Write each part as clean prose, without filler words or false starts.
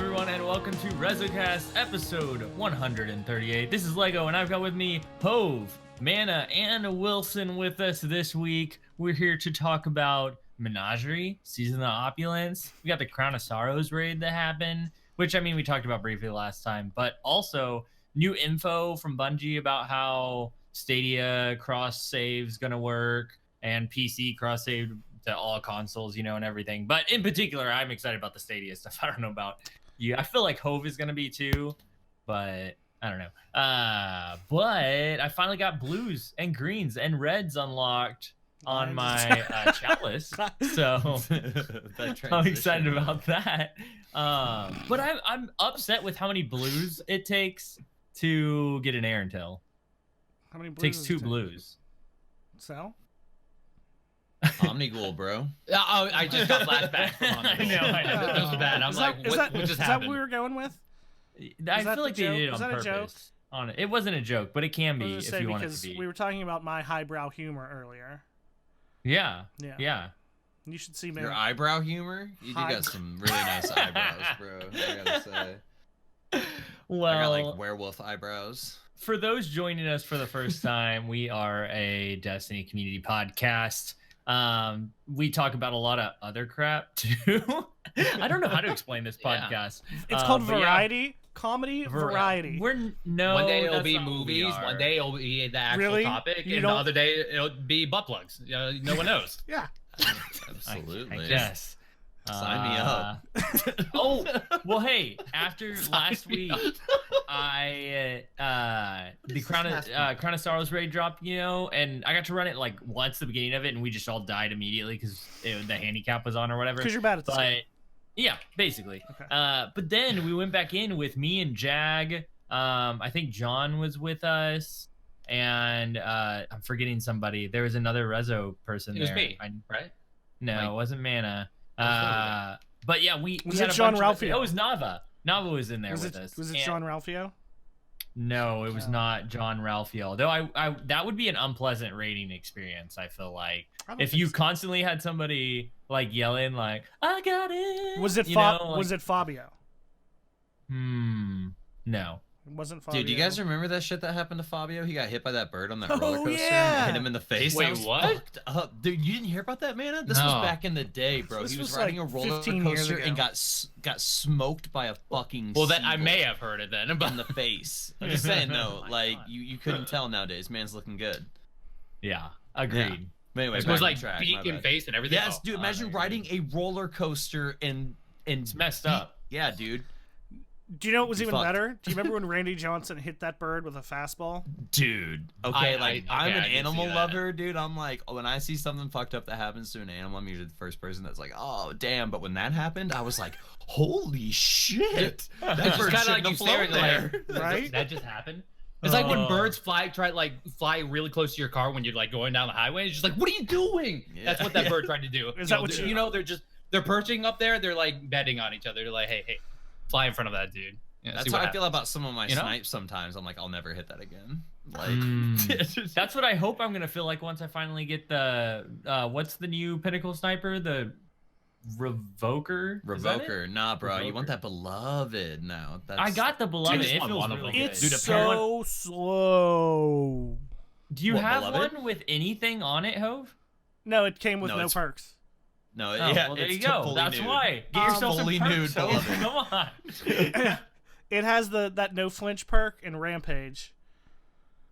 everyone, and welcome to REZOcast episode 138. This is Lego, and I've got with me Hove, Mana, and Wilson with us this week. We're here to talk about Menagerie, Season of Opulence. We got the Crown of Sorrows raid that happened, which, I mean, we talked about briefly last time, but also new info from Bungie about how Stadia cross-save's gonna work, and PC cross-save to all consoles, you know, and everything. But in particular, I'm excited about the Stadia stuff. I don't know about you. I feel like Hove is gonna be too, but I don't know. But I finally got blues and greens and reds unlocked on my chalice, so I'm excited about that. But I'm upset with how many blues it takes to get an air intel. How many blues? It takes 2 blues. So? Omnigul, bro. Oh, I just got flashback from Omnigul. I know. That was bad. I'm like, what just happened? Is that what we were going with? I feel like they did it on purpose. Was that a joke? On it. It wasn't a joke, but it can be if you want it to be. Because we were talking about my highbrow humor earlier. Yeah. You should see me. Your eyebrow humor? You do got some really nice eyebrows, bro. I gotta say. Well, I got like werewolf eyebrows. For those joining us for the first time, we are a Destiny community podcast. We talk about a lot of other crap too. I don't know how to explain this podcast. It's called variety. Comedy variety. One day it'll be movies, one day it'll be the actual topic, and the other day it'll be butt plugs. No one knows. Yeah. Absolutely. I guess. Sign me up. Oh, well, hey, after last week, the Crown of Sorrows raid dropped, you know, and I got to run it like once the beginning of it, and we just all died immediately because the handicap was on or whatever. Because you're bad at this game. Yeah, basically. Okay. But then we went back in with me and Jag. I think John was with us, and I'm forgetting somebody. There was another Rezo person there. It was me, right? No, it wasn't Mana. But yeah, we was had it a John bunch Ralphio? It was Nava. Nava was in there with us. Was it John Ralphio? No, it was not John Ralphio. Though I that would be an unpleasant raiding experience. I feel like if you constantly had somebody like yelling like "I got it." Was it was it Fabio? No. It wasn't Fabio. Dude, do you guys remember that shit that happened to Fabio? He got hit by that bird on that roller coaster yeah. and hit him in the face. Wait, that was what? fucked up. Dude, you didn't hear about that, man? This was back in the day, bro. This he was was riding like a roller 15 years coaster ago. and got smoked by a fucking Well, then I seagull may have heard it then, but in the face. I'm just saying, though, like you couldn't tell nowadays. Man's looking good. Yeah, agreed. Yeah. But anyway, it was like track, beak and face and everything. Yes, dude. Imagine riding a roller coaster and It's messed up. Yeah, dude. Do you know what was even Fucked. better? Do you remember when Randy Johnson hit that bird with a fastball? Dude, okay, I'm an I animal see that. lover, dude. I'm like, when I see something fucked up that happens to an animal, I'm usually the first person that's like, oh, damn. But when that happened, I was like, holy shit. That It's bird just kind of shouldn't like you have staring flown there. there. Right? That just happened. It's like when birds fly really close to your car when you're like going down the highway. It's just like, what are you doing? Yeah. That's what that bird tried to do. Is that what you know? They're perching up there. They're like betting on each other. They're like, hey, fly in front of that dude. Yeah, That's how I feel about some of my snipes sometimes. I'm like, I'll never hit that again. Like, That's what I hope I'm gonna feel like once I finally get the what's the new pinnacle sniper? The Revoker? Revoker. Nah, bro. You want that beloved now. I got the beloved. Dude, It feels one of really them. good. It's Dude, so slow. Do you What, have beloved? one with anything on it, Hove? No, it came with No, no it's- perks. No, Oh, yeah, well, there it's you go. fully That's nude. why. Get yourself some fully perks, nude Hove. beloved. Come on. It has that no flinch perk in Rampage.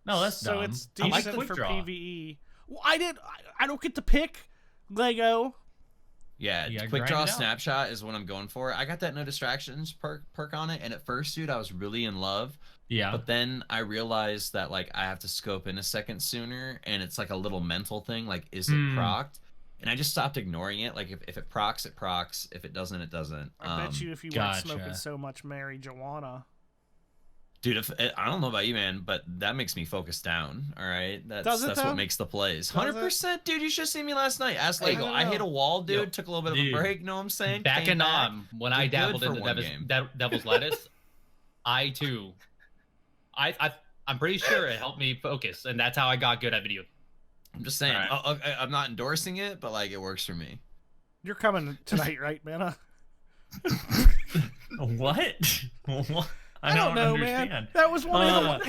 No, that's so dumb. it's I like decent quick for draw. PvE. Well, I don't get to pick Lego. Yeah, You gotta quick grind draw it out. snapshot is what I'm going for. I got that no distractions perk on it, and at first, dude, I was really in love. Yeah. But then I realized that like I have to scope in a second sooner, and it's like a little mental thing. Like, is it procced? And I just stopped ignoring it. Like, if it procs, it procs. If it doesn't, it doesn't. I bet you if you weren't smoking so much marijuana. Dude, I don't know about you, man, but that makes me focus down. All right, that's though? what makes the plays. 100%, dude. You should have seen me last night. Ask Hey, Lego. I I don't hit know. a wall, dude. Yo, Took a little bit of a break. Know what I'm saying? Back Came in back. when I Did good dabbled for in one the game. devil's lettuce, I too, I'm pretty sure it helped me focus, and that's how I got good at video. I'm just saying. All I'm not endorsing it, but like it works for me. You're coming tonight, right, Mana? What? What? I don't know, understand. man. That was one of the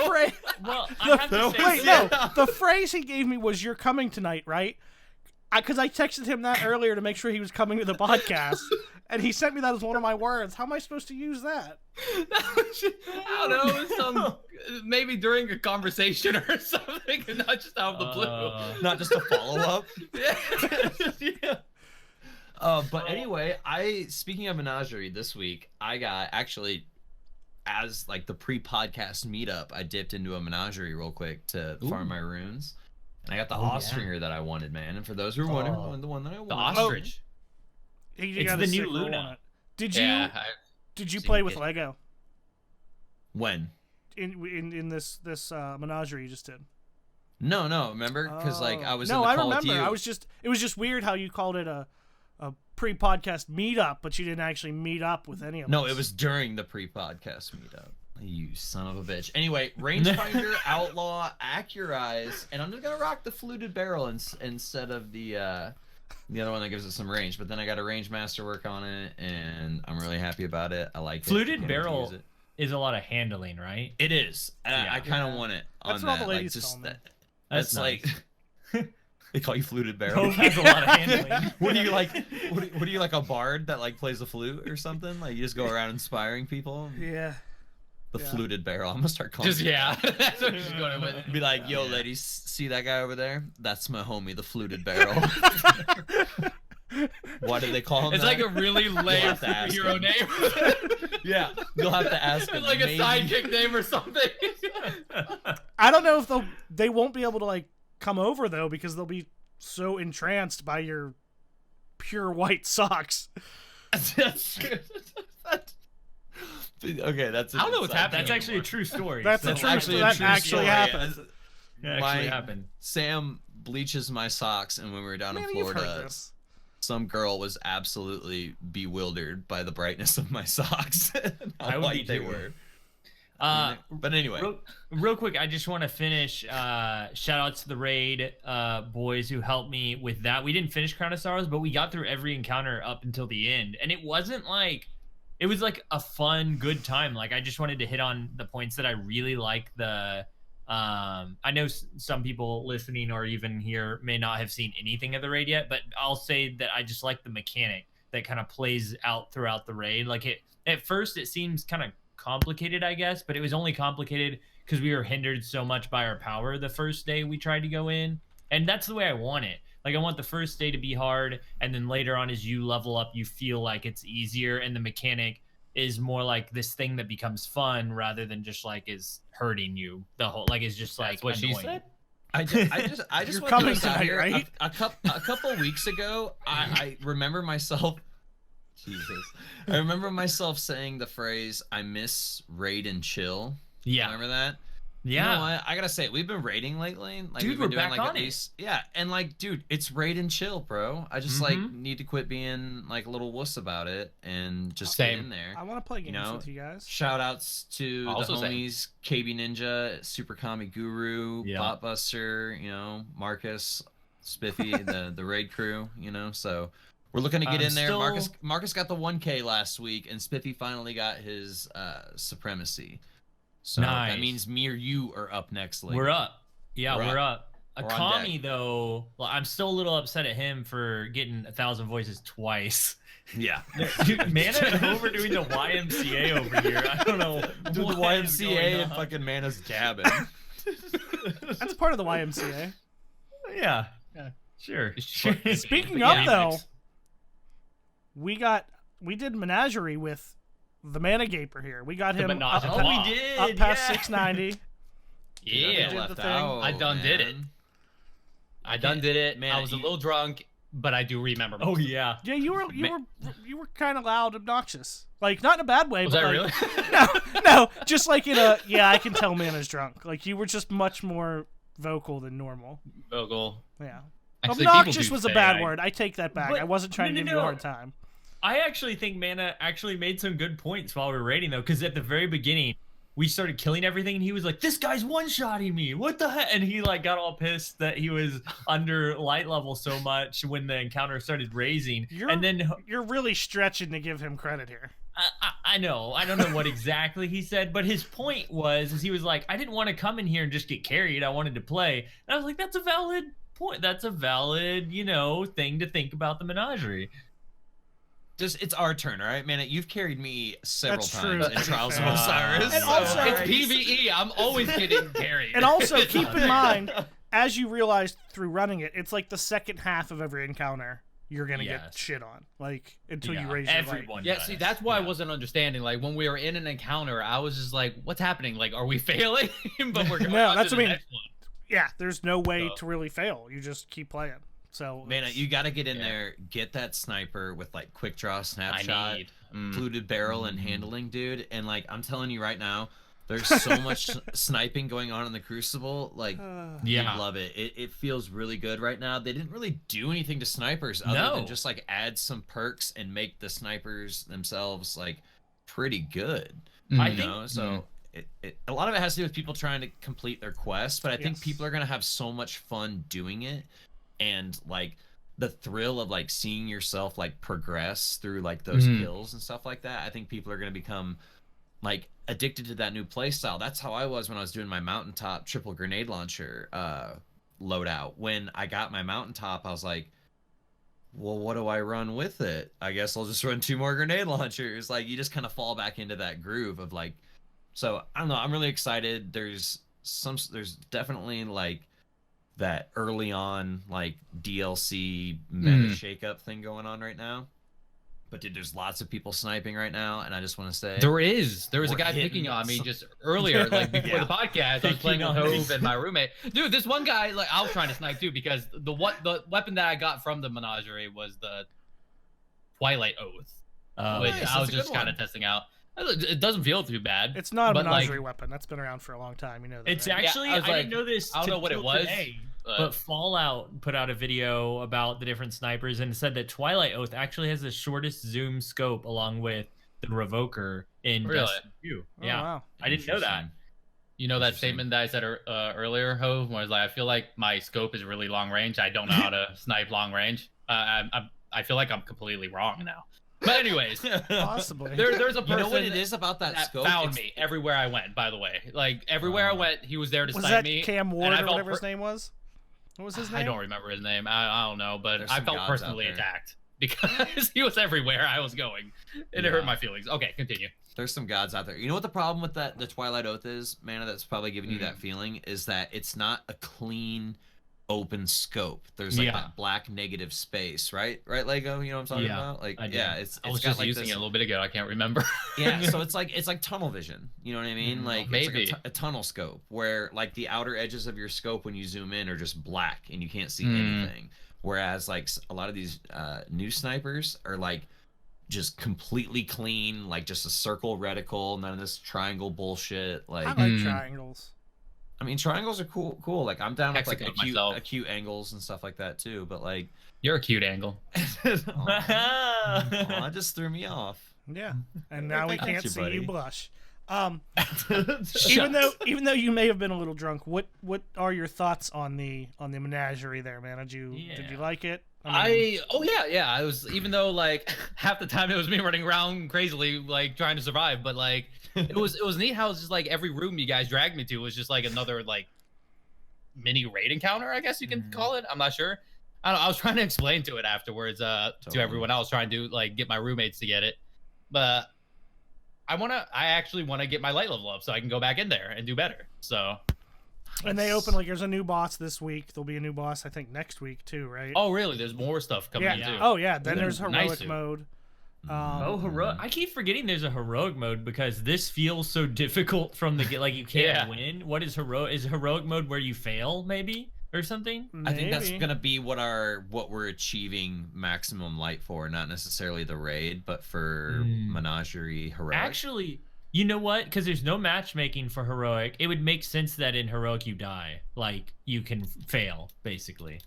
phrase. Well, I have to say, Wait, no. The phrase he gave me was "You're coming tonight, right?" Because I texted him that earlier to make sure he was coming to the podcast, and he sent me that as one of my words. How am I supposed to use that? I don't know. Maybe during a conversation or something, and not just out of the blue. Not just a follow-up. Yeah. But anyway, speaking of Menagerie this week, I got actually, as like the pre-podcast meetup, I dipped into a Menagerie real quick to farm my runes. And I got the Ostringer that I wanted, man. And for those who are wondering, the one that I wanted. The ostrich. It's the new Luna. Did you play with Lego? When? In this Menagerie you just did? No, remember? Because like I was no, in the I call remember. with you. It was just weird how you called it a pre-podcast meetup, but you didn't actually meet up with any of us. No, it was during the pre-podcast meetup. You son of a bitch. Anyway, rangefinder, outlaw, accurize, and I'm just gonna rock the fluted barrel instead of the other one that gives it some range. But then I got a range master work on it, and I'm really happy about it. I like it. Fluted barrel is a lot of handling, right? It is. I kind of want it on That's that. what all the ladies like, call me. That's nice. Like they call you fluted barrel. Cove has a lot of handling. What are you like? What are you like, a bard that like plays the flute or something? Like you just go around inspiring people? Yeah. The fluted barrel. I'm gonna start calling. Just That's what she's going with. Be like, yo, ladies, see that guy over there? That's my homie, the fluted barrel. Why do they call him It's that? like a really lame hero name. Yeah, you'll have to ask him. It's like a sidekick name or something. I don't know if they won't be able to like come over though, because they'll be so entranced by your pure white socks. That's true. Okay, that's. I don't know what's happening. That's actually a true story. That actually happened. That actually happened. Sam bleaches my socks, and when we were down in Florida, some girl was absolutely bewildered by the brightness of my socks. How white they were. But anyway, real quick, I just want to finish. Shout outs to the raid boys who helped me with that. We didn't finish Crown of Sorrows, but we got through every encounter up until the end, and it wasn't like. It was like a fun, good time. Like I just wanted to hit on the points that I really like. I know some people listening or even here may not have seen anything of the raid yet, but I'll say that I just like the mechanic that kind of plays out throughout the raid. Like at first it seems kind of complicated, I guess, but it was only complicated because we were hindered so much by our power the first day we tried to go in, and that's the way I want it. Like I want the first day to be hard, and then later on as you level up, you feel like it's easier, and the mechanic is more like this thing that becomes fun rather than just like is hurting you the whole like is just like what annoying. she said. I just You're coming went tonight, here right? a couple weeks ago. I remember myself. Jesus, I remember myself saying the phrase "I miss raid and chill." Yeah, remember that? Yeah, You know what? I gotta say, we've been raiding lately. Like, dude, we've we're been doing back like on at least, yeah, and like, dude, it's raid and chill, bro. I just like need to quit being like a little wuss about it and just get in there. I want to play games with you guys. Shout outs to Also the homies, KB Ninja, Super Kami Guru, Yeah. Botbuster, Marcus, Spiffy, the raid crew, so we're looking to get in there. Marcus got the 1K last week, and Spiffy finally got his supremacy. So nice. that means me or you are up next. We're up. Yeah, we're up. We're on Akami deck. though, well, I'm still a little upset at him for getting 1,000 voices twice. Yeah. Dude, Mana and Hove are doing the YMCA over here. I don't know. Dude, the what is going YMCA and on. fucking Mana's gabbing. That's part of the YMCA. Yeah. Sure. Speaking of though, we did Menagerie with the Mana-gaper here. We got him up, Oh, we did. up past yeah. 690. Yeah, did the thing. I done did it. I done did it. Man, I was a little drunk, but I do remember. Oh yeah. Yeah, you were kind of loud, obnoxious. Like not in a bad way. Was but I like, really? No, just like in a I can tell Mana's drunk. Like you were just much more vocal than normal. Vocal. Yeah. Actually, Obnoxious people do was a say bad word. I take that back. But- I wasn't trying to give you a no. hard time. I actually think Mana actually made some good points while we were raiding though, because at the very beginning, we started killing everything, and he was like, "This guy's one-shotting me. What the heck?" And he like got all pissed that he was under light level so much when the encounter started raising. And then you're really stretching to give him credit here. I know. I don't know what exactly he said, but his point was, is he was like, I didn't want to come in here and just get carried. I wanted to play. And I was like, that's a valid point. That's a valid, thing to think about the Menagerie. Just it's our turn, all right, man. You've carried me several times in Trials of Yeah. Osiris. And also- It's PvE. I'm always getting carried. And also keep in mind, as you realize through running it, it's like the second half of every encounter you're gonna get Yes. shit on, like until you Yeah, raise your light. everyone. Yeah, does. see, that's why I Yeah. wasn't understanding. Like when we were in an encounter, I was just like, "What's happening? Like, are we failing?" But we're going No, on that's to what I the mean. next one. Yeah, there's no way So- to really fail. You just keep playing. So Man, it's- you got to get in Yeah. there, get that sniper with like quick draw I snapshot, need. fluted barrel, and handling, dude. And like I'm telling you right now, there's so much sniping going on in the Crucible. Like, Yeah. I love it. It feels really good right now. They didn't really do anything to snipers other No. than just like add some perks and make the snipers themselves like pretty good. I You think- know, so. A lot of it has to do with people trying to complete their quests, but I think Yes. people are gonna have so much fun doing it, and like the thrill of like seeing yourself like progress through like those kills and stuff like that. I think people are gonna become like addicted to that new play style. That's how I was when I was doing my mountaintop triple grenade launcher loadout. When I got my mountaintop, I was like, well, what do I run with it? I guess I'll just run 2 more grenade launchers. Like you just kind of fall back into that groove of like. So I don't know. I'm really excited. There's definitely like that early on like DLC meta shakeup thing going on right now. But dude, there's lots of people sniping right now, and I just want to say There was a We're guy hitting picking on me some- just earlier, like before Yeah. the podcast. I was playing with Picking on Hove and my roommate. Dude, this one guy, like I was trying to snipe too because the weapon that I got from the Menagerie was the Twilight Oath, which nice, I was that's a just good kind of one. testing out. It doesn't feel too bad. it's not a but, like, Menagerie weapon. That's been around for a long time. You know that. It's right? actually, I was I like, didn't know this. I don't know what it till was, today, but- but Fallout put out a video about the different snipers and said that Twilight Oath actually has the shortest zoom scope along with the Revoker in Really? Destiny 2. Oh, Yeah, wow. I didn't know that. You know that Interesting. statement that I said earlier, Hove, where I was like, I feel like my scope is really long range. I don't know how to snipe long range. I feel like I'm completely wrong now. But anyways, Possibly. there's a person You know what it is about that that scope? found It's- me everywhere I went. By the way, like everywhere I went, he was there to was snipe that me. Cam and Ward I or felt whatever his name was? What was his name? I don't remember his name. I don't know, but There's I some felt gods out personally there. attacked because he was everywhere I was going, and it hurt my feelings. Okay, continue. There's some gods out there. You know what the problem with the Twilight Oath is, Mana, that's probably giving you that feeling, is that it's not a clean, open scope. There's like Yeah. that black negative space, right? Right, Lego? You know what I'm talking Yeah, about? Like, I do. yeah, it's I was got just like using this, it a little bit ago. I can't remember. yeah, so it's like tunnel vision. You know what I mean? Like maybe. it's like a tunnel scope where like the outer edges of your scope when you zoom in are just black and you can't see anything. Whereas like a lot of these new snipers are like just completely clean, like just a circle reticle, none of this triangle bullshit. Like I like triangles. I mean, triangles are cool. Like I'm down with like Hexagon myself. acute angles and stuff like that too. But like, You're a cute angle. aw, that just threw me off. Yeah, and now we Thank can't you, see buddy. you blush. Even though you may have been a little drunk, what are your thoughts on the Menagerie there, man? Did you Yeah. like it? mean, I was, even though like half the time it was me running around crazily like trying to survive, but like it was neat how it's just like every room you guys dragged me to was just like another like mini raid encounter, I guess you can call it. I'm not sure. I was trying to explain to it afterwards to everyone else, trying to like get my roommates to get it, but I actually want to get my light level up so I can go back in there and do better. So and they open like there's a new boss this week. There'll be a new boss I think next week too, right? oh really? There's more stuff coming in yeah. too. Oh yeah. Then there's Nice heroic to. mode. Oh, heroic! I keep forgetting there's a heroic mode because this feels so difficult from the get. Like you can't win. What is heroic? Is heroic mode where you fail, maybe, or something? I think that's Maybe. gonna be what we're achieving maximum light for, not necessarily the raid, but for Menagerie heroic. Actually, you know what? Because there's no matchmaking for heroic, it would make sense that in heroic you die. Like you can fail, basically.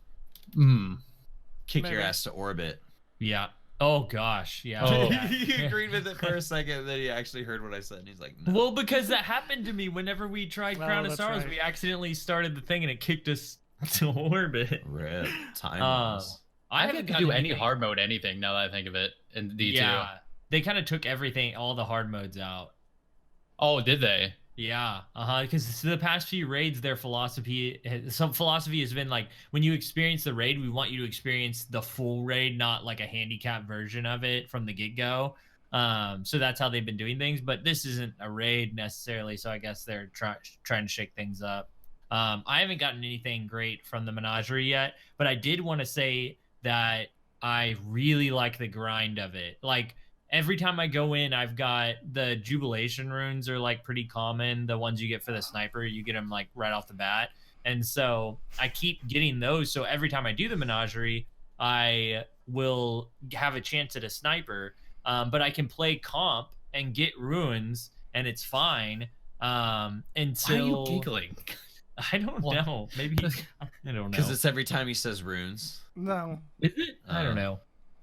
Kick your Maybe. ass to orbit. Yeah. Oh gosh, yeah. Oh. He agreed with it for a second, then he actually heard what I said, and he's like, no. Well, because that happened to me whenever we tried Oh, Crown of that's Sorrows. right. We accidentally started the thing and it kicked us to orbit. Rip. Time Um, loss. I I haven't didn't do gotten any anything- hard mode anything now that I think of it in D2. Yeah, they kind of took everything, all the hard modes out. Oh, did they? Yeah, because the past few raids, their philosophy, some philosophy has been like, when you experience the raid, we want you to experience the full raid, not like a handicap version of it from the get-go. So that's how they've been doing things, but this isn't a raid necessarily, so I guess they're trying to shake things up. I haven't gotten anything great from the Menagerie yet, but I did want to say that I really like the grind of it. Like, every time I go in, I've got the Jubilation runes are like pretty common. The ones you get for the sniper, you get them like right off the bat. And so I keep getting those. So every time I do the Menagerie, I will have a chance at a sniper. But I can play comp and get runes, and it's fine. Why Until are you giggling? I don't What? know. Maybe I don't know. Because it's every time he says runes. No. Is it? I don't know.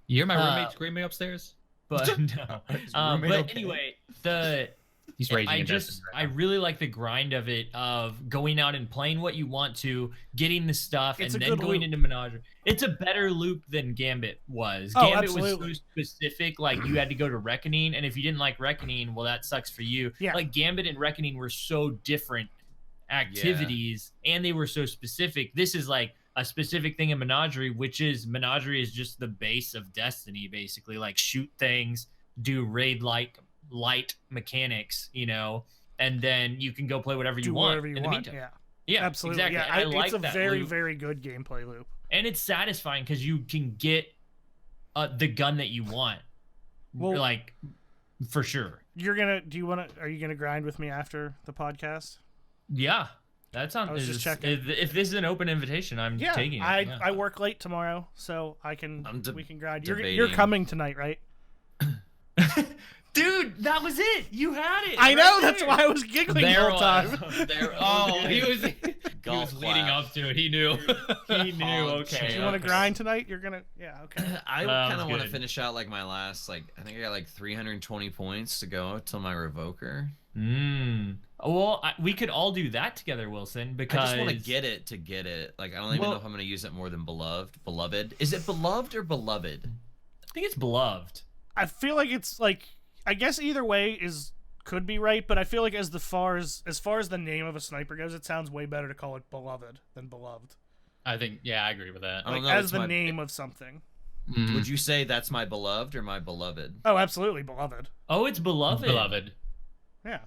You hear my roommate Uh, screaming upstairs? But no. Is But roommate okay? anyway, the He's raging I in just Destiny I right now. really like the grind of it, of going out and playing what you want to, getting the stuff, It's and a then good going loop. into Menagerie. It's a better loop than Gambit was. Oh, Gambit absolutely. was so specific, like you had to go to Reckoning, and if you didn't like Reckoning, well, that sucks for you. Yeah. Like Gambit and Reckoning were so different activities, and they were so specific. This is like a specific thing in Menagerie, which is Menagerie is just the base of Destiny, basically. Like shoot things, do raid like light mechanics, and then you can go play whatever you Do want whatever you in the want. meantime. Yeah. Yeah, Absolutely. exactly. Yeah. And I like it's a that very, loop. very good gameplay loop. And it's satisfying because you can get the gun that you want, Well- like for sure. Are you gonna grind with me after the podcast? Yeah, that sounds. I was just checking. If this is an open invitation, I'm Yeah. taking it. I work late tomorrow, so we can grind. You're debating. coming tonight, right? Dude, that was it. You had it. I know. right That's there. why I was giggling the There whole time. was. Oh, he was Golf leading clap. up to it. He knew. He knew. Oh, Okay. Do you want to okay. grind tonight? You're gonna. Yeah. Okay. I Sounds kind of want to good. finish out like my last, I think I got like 320 points to go till my revoker. Well, we could all do that together, Wilson, I because just want to get it to get it. Like, I don't even Well- know if I'm going to use it more than beloved. Beloved? Is it beloved or beloved? I think it's beloved. I feel like it's like. I guess either way could be right, but I feel like as far as the name of a sniper goes, it sounds way better to call it beloved than beloved. I think. Yeah, I agree with that. I don't Like know, as it's the my- name of something. Mhm. Would you say that's my beloved or my beloved? Oh, absolutely, beloved. Oh, it's beloved. Beloved. Yeah.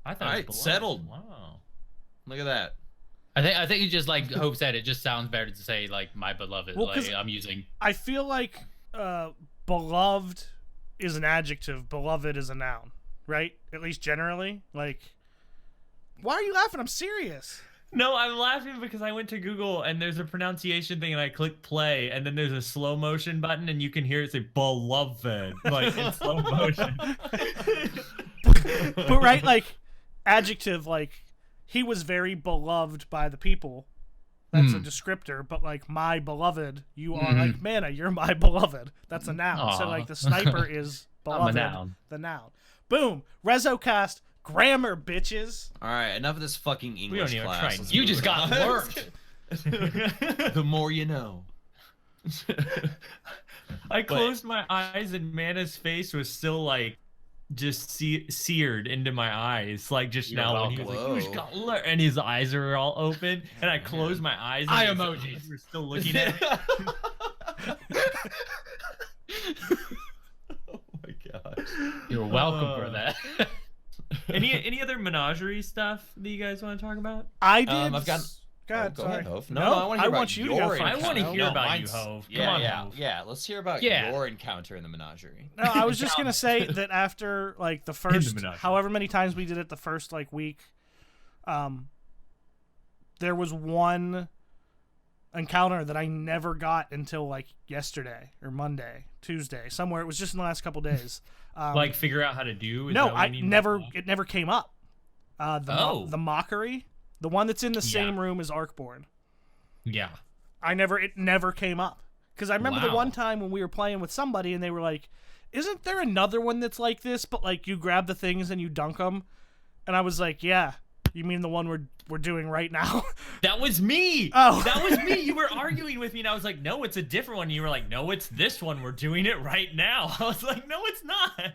I thought All it right, was beloved. settled. Wow. Look at that. I think you just like Hope said. It just sounds better to say like my beloved. Well, 'cause like I'm using. I feel like beloved is an adjective, beloved is a noun, right? At least generally. Like, why are you laughing? I'm serious. No, I'm laughing because I went to Google and there's a pronunciation thing and I click play and then there's a slow motion button and you can hear it say beloved like in slow motion. But right, like adjective, like he was very beloved by the people. That's a descriptor, but like my beloved, you are like Mana, you're my beloved. That's a noun. So Aw. like the sniper is I'm a beloved, noun. the noun. Boom. REZOcast grammar, bitches. All right, enough of this fucking English even class. try. Let's You move just got on. worked. The more you know. I closed my eyes and Mana's face was still like just seared into my eyes, like just You're now when he was welcome. like, "You just got and his eyes are all open, and I closed my eyes. And Eye his emojis. eyes were still looking at me. Oh my gosh. You're welcome for that. Any other Menagerie stuff that you guys want to talk about? I did. I've got- Go ahead, Go sorry. ahead, Hove. No, I want to hear about you to your go first. I want to encounter. hear No, about you, mine's- Hove. Come Yeah, on, yeah, Hove. yeah. Let's hear about Yeah. your encounter in the Menagerie. No, I was just gonna say that after like the first, Menagerie. however many times we did it, the first like week, there was one encounter that I never got until like yesterday or Monday, Tuesday, somewhere. It was just in the last couple days. Like figure out how to do. Is no, that what I you need never. to do? It never came up. The mockery, the one that's in the same room as Arcborn. Yeah. It never came up Because I remember the Wow. one time when we were playing with somebody and they were like, isn't there another one that's like this, but like you grab the things and you dunk them? And I was like, yeah. You mean the one we're doing right now? That was me. Oh. That was me. You were arguing with me, and I was like, no, it's a different one. And you were like, no, it's this one. We're doing it right now. I was like, no, it's not.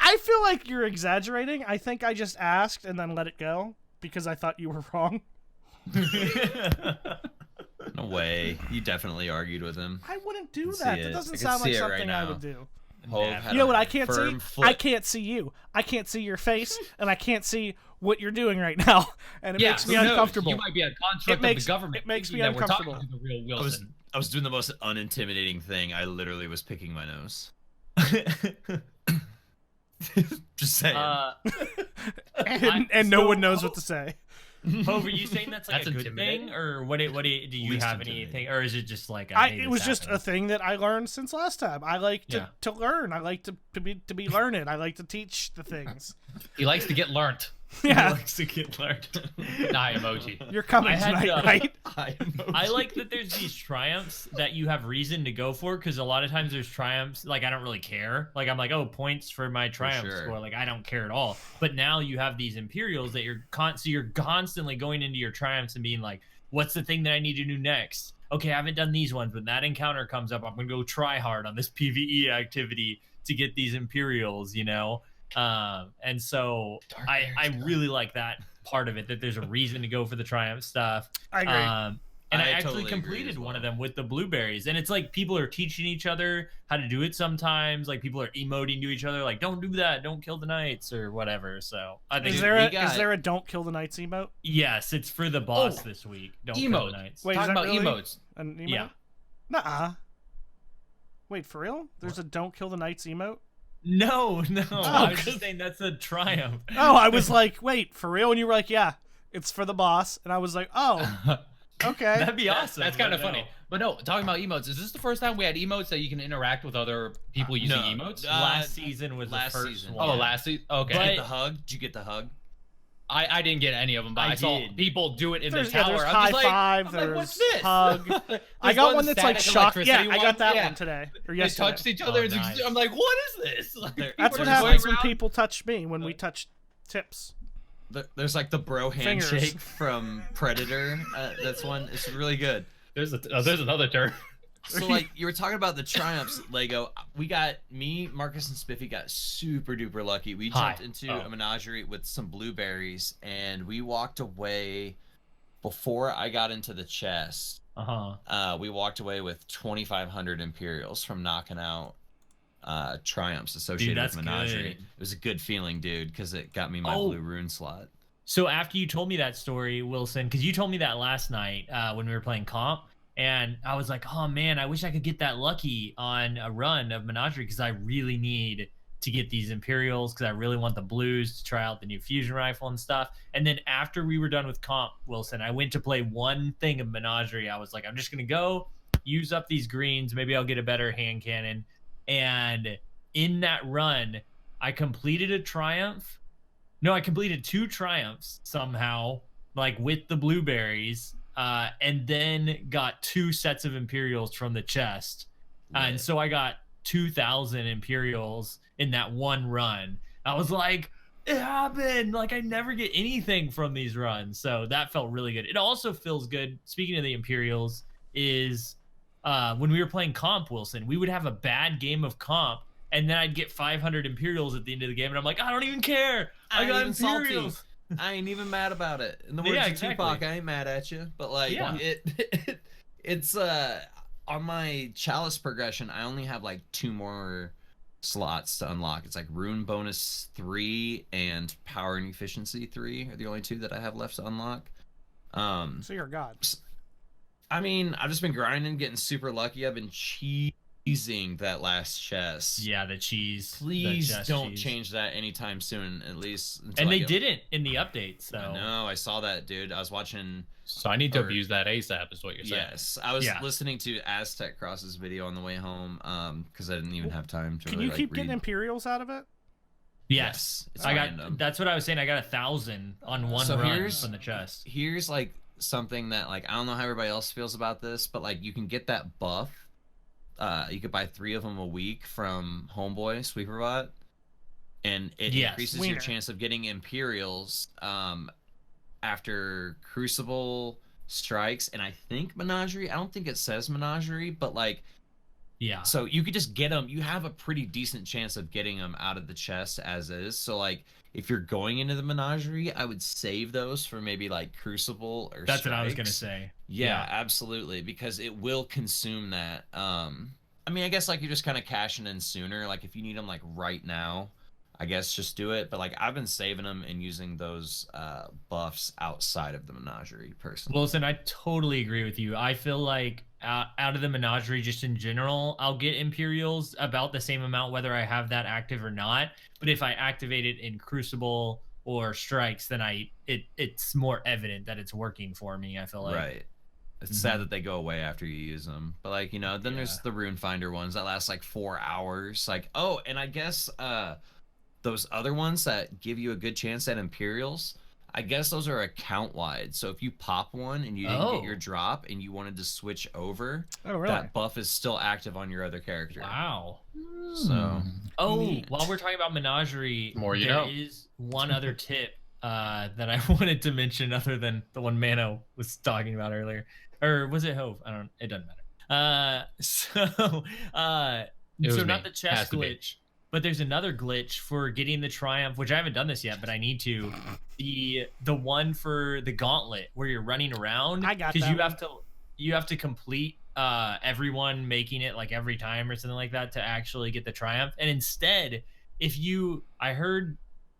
I feel like you're exaggerating. I think I just asked and then let it go because I thought you were wrong. No way. You definitely argued with him. I wouldn't do see that. it. That I doesn't can sound like see it right something I now. would do. Hove had You know a what I can't see? firm foot. I can't see you. I can't see your face, and I can't see what you're doing right now, and it makes me who knows? uncomfortable. You might be a construct makes- of the government. it makes me thinking that we're talking uncomfortable. to the real Wilson. I was doing the most unintimidating thing. I literally was picking my nose. Just saying. And no one knows what to say. Hove, are you saying that's like That's a good intimidating. thing, or what? Do you Least have intimidating. anything, or is it just like It was just a thing that I learned since last time. I like to learn. I like to be learned. I like to teach the things. He likes to get learnt. Yeah, likes to get learned. Eye emoji. you're coming I had, tonight, right? I like that there's these triumphs that you have reason to go for, because a lot of times there's triumphs like I don't really care. Like I'm like, oh, points for my triumph sure. score. Like I don't care at all. But now you have these Imperials that you're constantly going into your triumphs and being like, what's the thing that I need to do next? Okay, I haven't done these ones, but that encounter comes up. I'm gonna go try hard on this PvE activity to get these Imperials, you know. And so I really like that part of it, that there's a reason to go for the triumph stuff. I agree. And I I actually totally agree completed as one of well. them with the blueberries, and it's like people are teaching each other how to do it sometimes. Like people are emoting to each other, like "Don't do that, don't kill the knights" or whatever. So I think Is there a don't kill the knights emote? yes, it's for the boss Oh, this week. Don't kill Emote. the knights. Wait, is Talking that about really emotes. an emote? Yeah. Nuh-uh. Wait, for real? There's a don't kill the knights emote? No, I was just 'cause- saying that's a triumph. Oh, I was like, wait, for real? And you were like, yeah, it's for the boss. And I was like, oh, okay. That'd be awesome. That's kind of but no. funny. But no, talking about emotes, is this the first time we had emotes that you can interact with other people using no. emotes? Last season was last the first season. one. Oh, last season. Okay. Did you But- get the hug? Did you get the hug? I didn't get any of them, but I, saw did. people do it in There's, the yeah, tower. there's I'm high just like, five, I'm like, what's there's this? hug. I There's got one that's like static shock. Yeah, electricity I got that yeah. one today or They yesterday. touched each other. Oh, and nice. I'm like, what is this? Like, That's That's people what are happens just when going around- people touch me when we touch tips. There's like the bro Fingers. handshake from Predator. That's one. It's really good. There's another term. So like you were talking about the triumphs, Lego. Me, Marcus, and Spiffy got super duper lucky. We Hi. jumped into Oh. a menagerie with some blueberries, and we walked away before I got into the chest. We walked away with 2,500 Imperials from knocking out triumphs associated that's with Menagerie. good. It was a good feeling, dude, because it got me my Oh. blue rune slot. So after you told me that story, Wilson, because you told me that last night when we were playing comp, and I was like, oh man, I wish I could get that lucky on a run of Menagerie, because I really need to get these Imperials, because I really want the blues to try out the new fusion rifle and stuff. And then after we were done with comp, Wilson, I went to play one thing of Menagerie. I was like, I'm just going to go use up these greens. Maybe I'll get a better hand cannon. And in that run, I completed a triumph. No, I completed 2 triumphs somehow, like with the blueberries, and then got 2 sets of Imperials from the chest. And so I got 2,000 Imperials in that one run. I was like, it happened. Like, I never get anything from these runs. So that felt really good. It also feels good, speaking of the Imperials, is when we were playing comp, Wilson, we would have a bad game of comp, and then I'd get 500 Imperials at the end of the game, and I'm like, I don't even care. I ain't got even salty. Imperials. I ain't even mad about it. In the words Yeah, of exactly. Tupac, I ain't mad at you. But like Yeah. it's on my chalice progression, I only have like 2 more slots to unlock. It's like rune bonus 3 and power and efficiency 3 are the only 2 that I have left to unlock. So you're a god. I mean, I've just been grinding, getting super lucky. I've been cheesing that last chest. Yeah, the cheese. the Please chest don't cheese. change that anytime soon, at least. Until And I they get- didn't in the update, so. I know, I saw that, dude. I was watching. So I need to Or- abuse that ASAP, is what you're saying. Yes, I was Yeah. listening to Aztec Cross's video on the way home, because I didn't even have time to. Can really, you like, keep getting read. Imperials out of it? Yes. It's I got. random. That's what I was saying. I got 1,000 on one So run here's- from the chest. Here's like something that like I don't know how everybody else feels about this, but like you can get that buff. You could buy 3 of them a week from Homeboy Sweeperbot, and it increases your chance of getting Imperials after Crucible strikes, and I think Menagerie. I don't think it says Menagerie, but like. Yeah. So you could just get them. You have a pretty decent chance of getting them out of the chest as is. So like, if you're going into the Menagerie, I would save those for maybe like Crucible or. That's Strikes. what I was gonna say. Yeah, absolutely, because it will consume that. I mean, I guess like you're just kind of cashing in sooner. Like if you need them like right now, I guess just do it. But like I've been saving them and using those buffs outside of the Menagerie personally. Wilson, I totally agree with you. I feel like out of the Menagerie, just in general, I'll get Imperials about the same amount whether I have that active or not. But if I activate it in Crucible or Strikes, then it's more evident that it's working for me. I feel like. Right. It's sad that they go away after you use them. But like, you know, then there's the Rune Finder ones that last like 4 hours. Like, oh, and I guess those other ones that give you a good chance at Imperials, I guess those are account wide. So if you pop one and you didn't get your drop and you wanted to switch over, that buff is still active on your other character. Wow. So while we're talking about Menagerie, there is one other tip that I wanted to mention other than the one Mano was talking about earlier. Or was it Hove? It doesn't matter. So not the chest glitch. But there's another glitch for getting the Triumph, which I haven't done this yet, but I need to. The one for the Gauntlet where you're running around. I got that. Because you have to complete everyone making it like every time or something like that to actually get the Triumph. And instead, I heard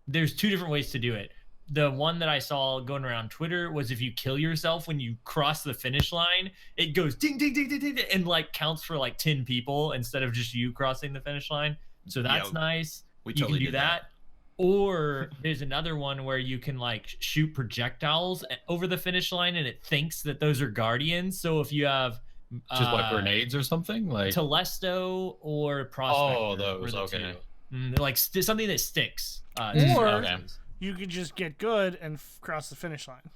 there's 2 different ways to do it. The one that I saw going around Twitter was if you kill yourself when you cross the finish line, it goes ding, ding, ding, ding, ding, and like counts for like 10 people instead of just you crossing the finish line. So that's nice. We you totally can do that. Or there's another one where you can like shoot projectiles over the finish line and it thinks that those are guardians. So if you have just like grenades or something like Telesto or Prospector. Oh, those okay. Like something that sticks. Or you could just get good and cross the finish line.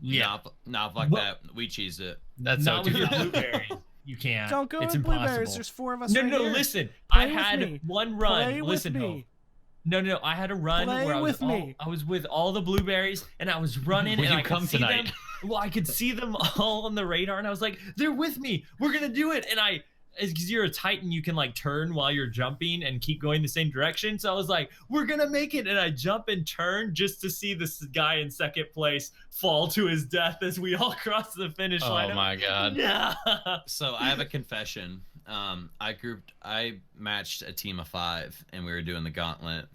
Yeah. Nah, fuck that. We cheesed it. That's not with your blueberries. You can't. Don't go with blueberries. There's 4 of us. No, right here. Listen. Play I had one run. Listen, me. No. I had a run where I was with all the blueberries and I was running and I could see them. Well, I could see them all on the radar and I was like, "They're with me. We're gonna do it." And because you're a Titan, you can like turn while you're jumping and keep going the same direction. So I was like, "We're gonna make it!" And I jump and turn just to see this guy in second place fall to his death as we all cross the finish line. Oh my god! Yeah. So I have a confession. I matched a team of 5, and we were doing the gauntlet,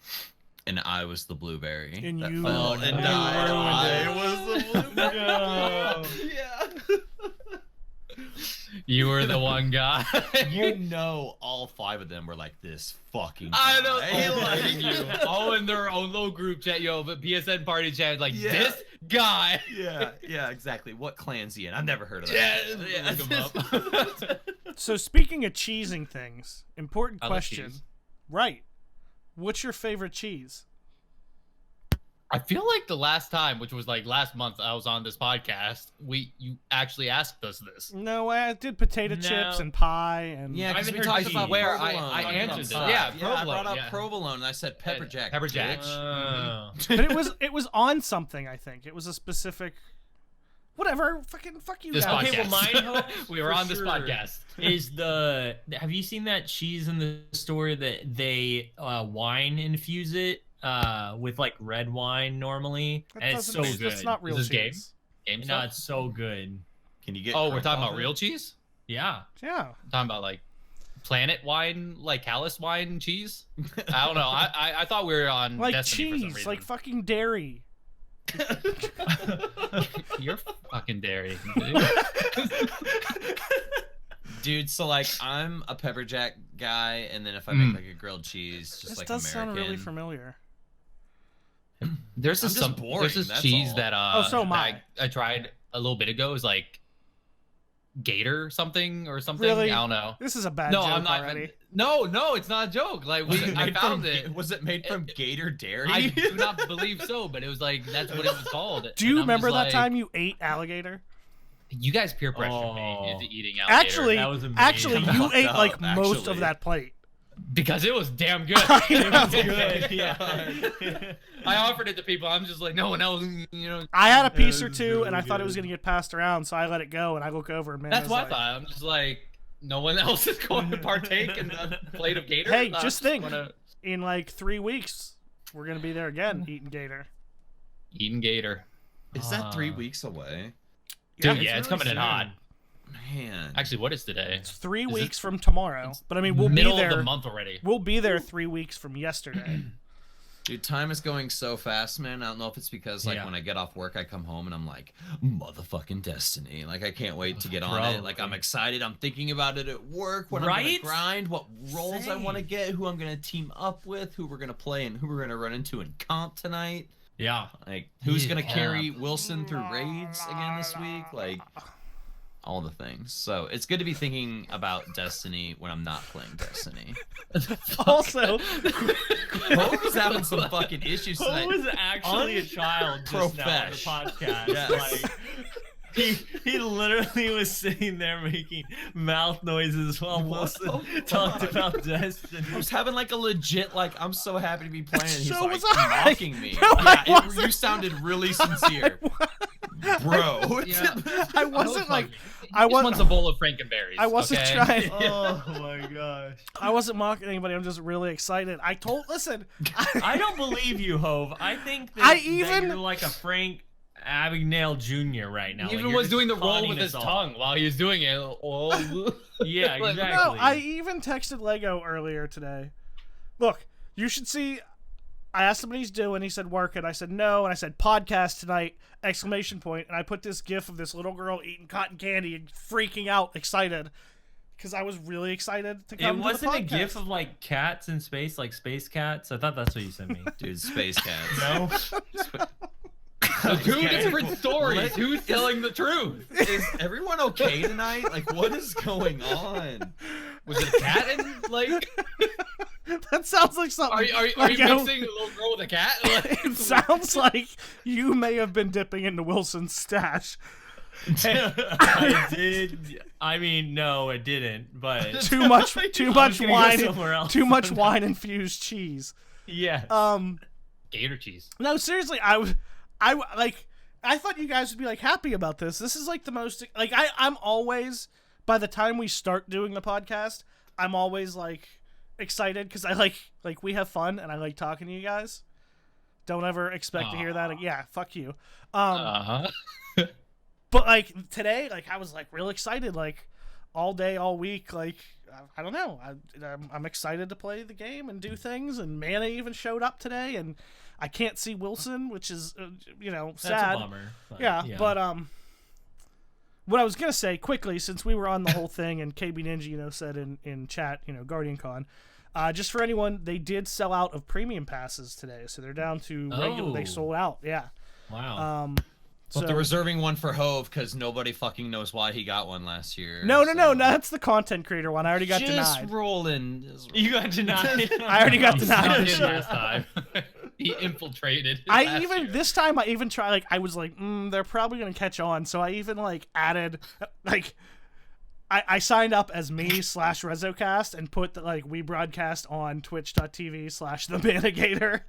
and I was the blueberry and that you fell and died. I was the blueberry. No. Yeah. You were the one guy. You know, all 5 of them were like this fucking guy. I know, you all in their own little group chat, but PSN party chat, like this guy. Yeah, exactly. What clan's he in? I've never heard of that. Look him up. So speaking of cheesing things, important question. Right. What's your favorite cheese? I feel like the last time, which was like last month, I was on this podcast. You actually asked us this. No, I did potato chips and pie and because we talked about where I answered it. Yeah, I brought up provolone and I said pepper jack. Pepper jack. But it was on something. I think it was a specific. Whatever, fuck you this guys. Okay, well, mine we were on this podcast. Have you seen that cheese in the store that they wine infuse it? With like red wine normally, and it's so good. That's not real cheese. Game no, stuff? it's so good. Can you get? Oh, we're talking about real cheese. Yeah. Yeah. We're talking about like Planet wine, like Callus wine cheese. I don't know. I thought we were on like Destiny cheese, for some reason. like fucking dairy. You're fucking dairy. Dude, so like I'm a pepper jack guy, and then if I make like a grilled cheese, just this like does American. sound really familiar. There's this cheese that so am I tried a little bit ago. Is like Gator something or something. Really? I don't know. This is a bad No, joke I'm not. already. No, it's not a joke. Like I found it. Was it made from gator dairy? I do not believe so, but it was like that's what it was called. Do you And I'm remember just that like, time you ate alligator? You guys peer pressured me into eating alligator. Actually, you Fucked ate up, like most actually. of that plate. because it was damn good. It was good. Yeah. I offered it to people. I'm just like, no one else, I had a piece or was two, and I really thought it was good. gonna get passed around, so I let it go, and I look over, and man, That's what I like, thought. I'm just like, no one else is going to partake in the plate of gator. Hey, I just think. wanna- in like 3 weeks, we're gonna be there again eating gator. Eating gator. Is that 3 weeks away? Dude, Yeah, yeah, it's coming in hot. Man. Actually, what is today? It's 3 Is weeks it- from tomorrow, but I mean, we'll Middle be there. of the month already. We'll be there 3 weeks from yesterday. Dude, time is going so fast, man. I don't know if it's because, like, Yeah. when I get off work, I come home and I'm like, motherfucking Destiny. Like, I can't wait to get on it. Like, I'm Probably. excited. I'm thinking about it at work, what I'm going Right? to grind, what roles I want to Same. get, who I'm going to team up with, who we're going to play, and who we're going to run into in comp tonight. Yeah. Like, who's going to Yeah. carry Wilson through raids again this week? Like, all the things. So, it's good to be thinking about Destiny when I'm not playing Destiny. Also, Hope is having some fucking issues Who tonight. was actually a child just now on the Profesh. podcast? Yes. Like, he literally was sitting there making mouth noises while Wilson talked about Destiny. I was having like a legit like I'm so happy to be playing. And he's So like was I. mocking me. No, I yeah, wasn't. you sounded really sincere, bro. Yeah. I wasn't like, I was- wants a bowl of Frankenberries. I wasn't okay? trying. Oh my gosh. I wasn't mocking anybody. I'm just really excited. Listen, I don't believe you, Hove. I think that, I that even- you're like a Frank Abagnale Jr. right now. He Like, even you're was just doing the roll conning with us his all. tongue while he was doing it. Oh. Yeah, Like, exactly. no, I even texted Lego earlier today. Look, you should see. I asked him what he's doing. He said working. I said no, and I said podcast tonight! ! And I put this gif of this little girl eating cotton candy and freaking out, excited, because I was really excited to It come. wasn't to a the gif podcast. of like cats in space, like space cats. I thought that's what you sent me. Dude, space cats. No. Two different stories. Who's telling the truth? Is everyone okay tonight? Like, what is going on? Was it a cat and like? That sounds like something. Are you like, mixing a little girl with a cat? Like, It sounds like you may have been dipping into Wilson's stash. I did. I mean, no, it didn't. But Too much I was wine. gonna go somewhere else. Too much wine infused cheese. Yes. gator cheese. No, seriously, I thought you guys would be like happy about this. This is like the most like I'm always, by the time we start doing the podcast, I'm always like excited because I like we have fun and I like talking to you guys. Don't ever expect to hear that. Yeah, fuck you. Uh-huh. But like today, like I was like real excited, like all day, all week. Like I don't know, I'm excited to play the game and do things. And Mana even showed up today, and I can't see Wilson, which is That's sad. a bummer. But, Yeah, but what I was gonna say quickly, since we were on the whole thing, and KB Ninja, said in chat, Guardian Con, just for anyone, they did sell out of premium passes today, so they're down to regular. They Oh. sold out. Yeah. Wow. But So they're reserving one for Hove because nobody fucking knows why he got one last year. no, so- that's the content creator one. I already got Just denied. rolling. You got denied. I already got He denied. snuck in last time. He infiltrated. last year. This time I even try, like, I was like, they're probably gonna catch on, so I even like added, like, I signed up as me /REZOcast and put the, like, we broadcast on twitch.tv/the Menagerie,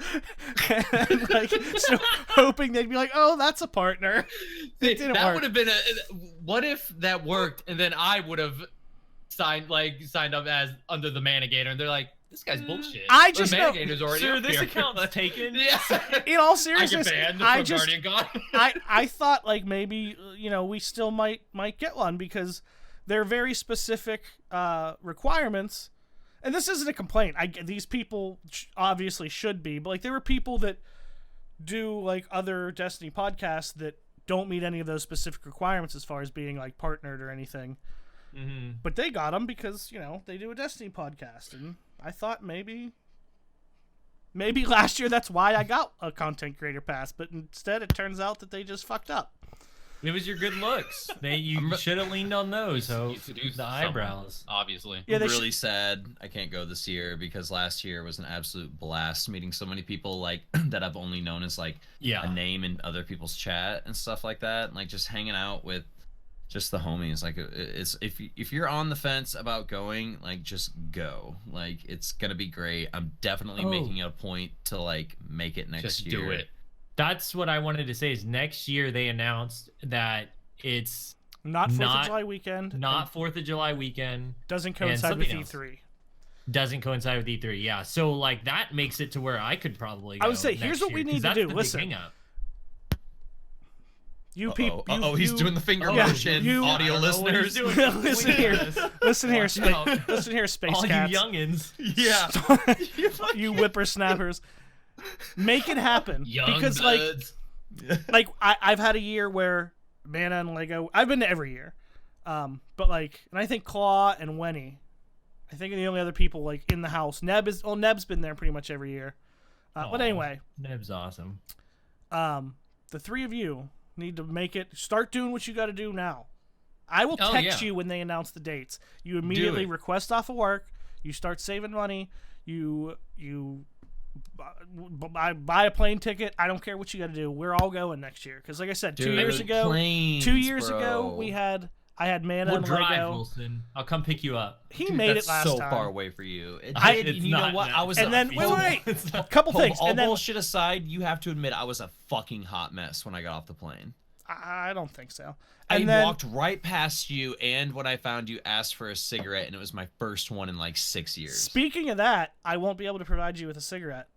and like, so hoping they'd be like, oh, that's a partner. It didn't that work. would have been what if that worked and then I would have signed up as under the Manigator and they're like, this guy's bullshit. I The just know- Manigator's already Sir, up this here. account's taken. Yeah. In all I get seriousness, banned I from just Guardian God. I thought like maybe we still might get one because they're very specific requirements, and this isn't a complaint. These people obviously should be, but like there were people that do like other Destiny podcasts that don't meet any of those specific requirements as far as being like partnered or anything. Mm-hmm. But they got them because they do a Destiny podcast, and I thought maybe last year that's why I got a content creator pass, but instead it turns out that they just fucked up. It was your good looks. You should have leaned on those. So to do the something, eyebrows. obviously. Yeah, I'm they really sad I can't go this year because last year was an absolute blast meeting so many people like that I've only known as like Yeah. a name in other people's chat and stuff like that, and like just hanging out with just the homies. Like it's if you're on the fence about going, like just go. Like it's gonna be great. I'm definitely making it a point to like make it next Just year. do it. That's what I wanted to say. Is next year they announced that it's Not 4th of Not- July weekend. not 4th of July weekend. doesn't coincide with something else. E3. Doesn't coincide with E3. Yeah. So like that makes it to where I could probably go I would say, next here's what we year, 'cause need to that's do. the big Listen. hang-up. You people. Oh, he's doing the finger Yeah, motion. you- Audio I don't know what he's listeners. doing. Listen here. Listen here, Watch out. listen here, space All cats. you youngins. Yeah. You whippersnappers. Make it happen. Young because bloods. like I've had a year where Mana and Lego. I've been to every year, but like, and I think Claw and Wenny, I think are the only other people like in the house. Neb's been there pretty much every year. But Aw, anyway, Neb's awesome. the three of you need to make it. Start doing what you got to do now. I will Oh, text yeah. you when they announce the dates. You immediately it. request off of work. You start saving money. You buy a plane ticket. I don't care what you got to do. We're all going next year because, like I said, 2 years ago, planes, 2 years bro. ago I had Mana We'll and drive, Lego. Wilson. I'll come pick you up. He Dude, made that's it last so time. far away for you. It I- did, It's and you know not what? now. I was And a then full- wait. It's not- Couple things, All and then bullshit aside, you have to admit I was a fucking hot mess when I got off the plane. I don't think so. I And then walked right past you, and when I found you, asked for a cigarette, and it was my first one in like 6 years. speaking of that, I won't be able to provide you with a cigarette.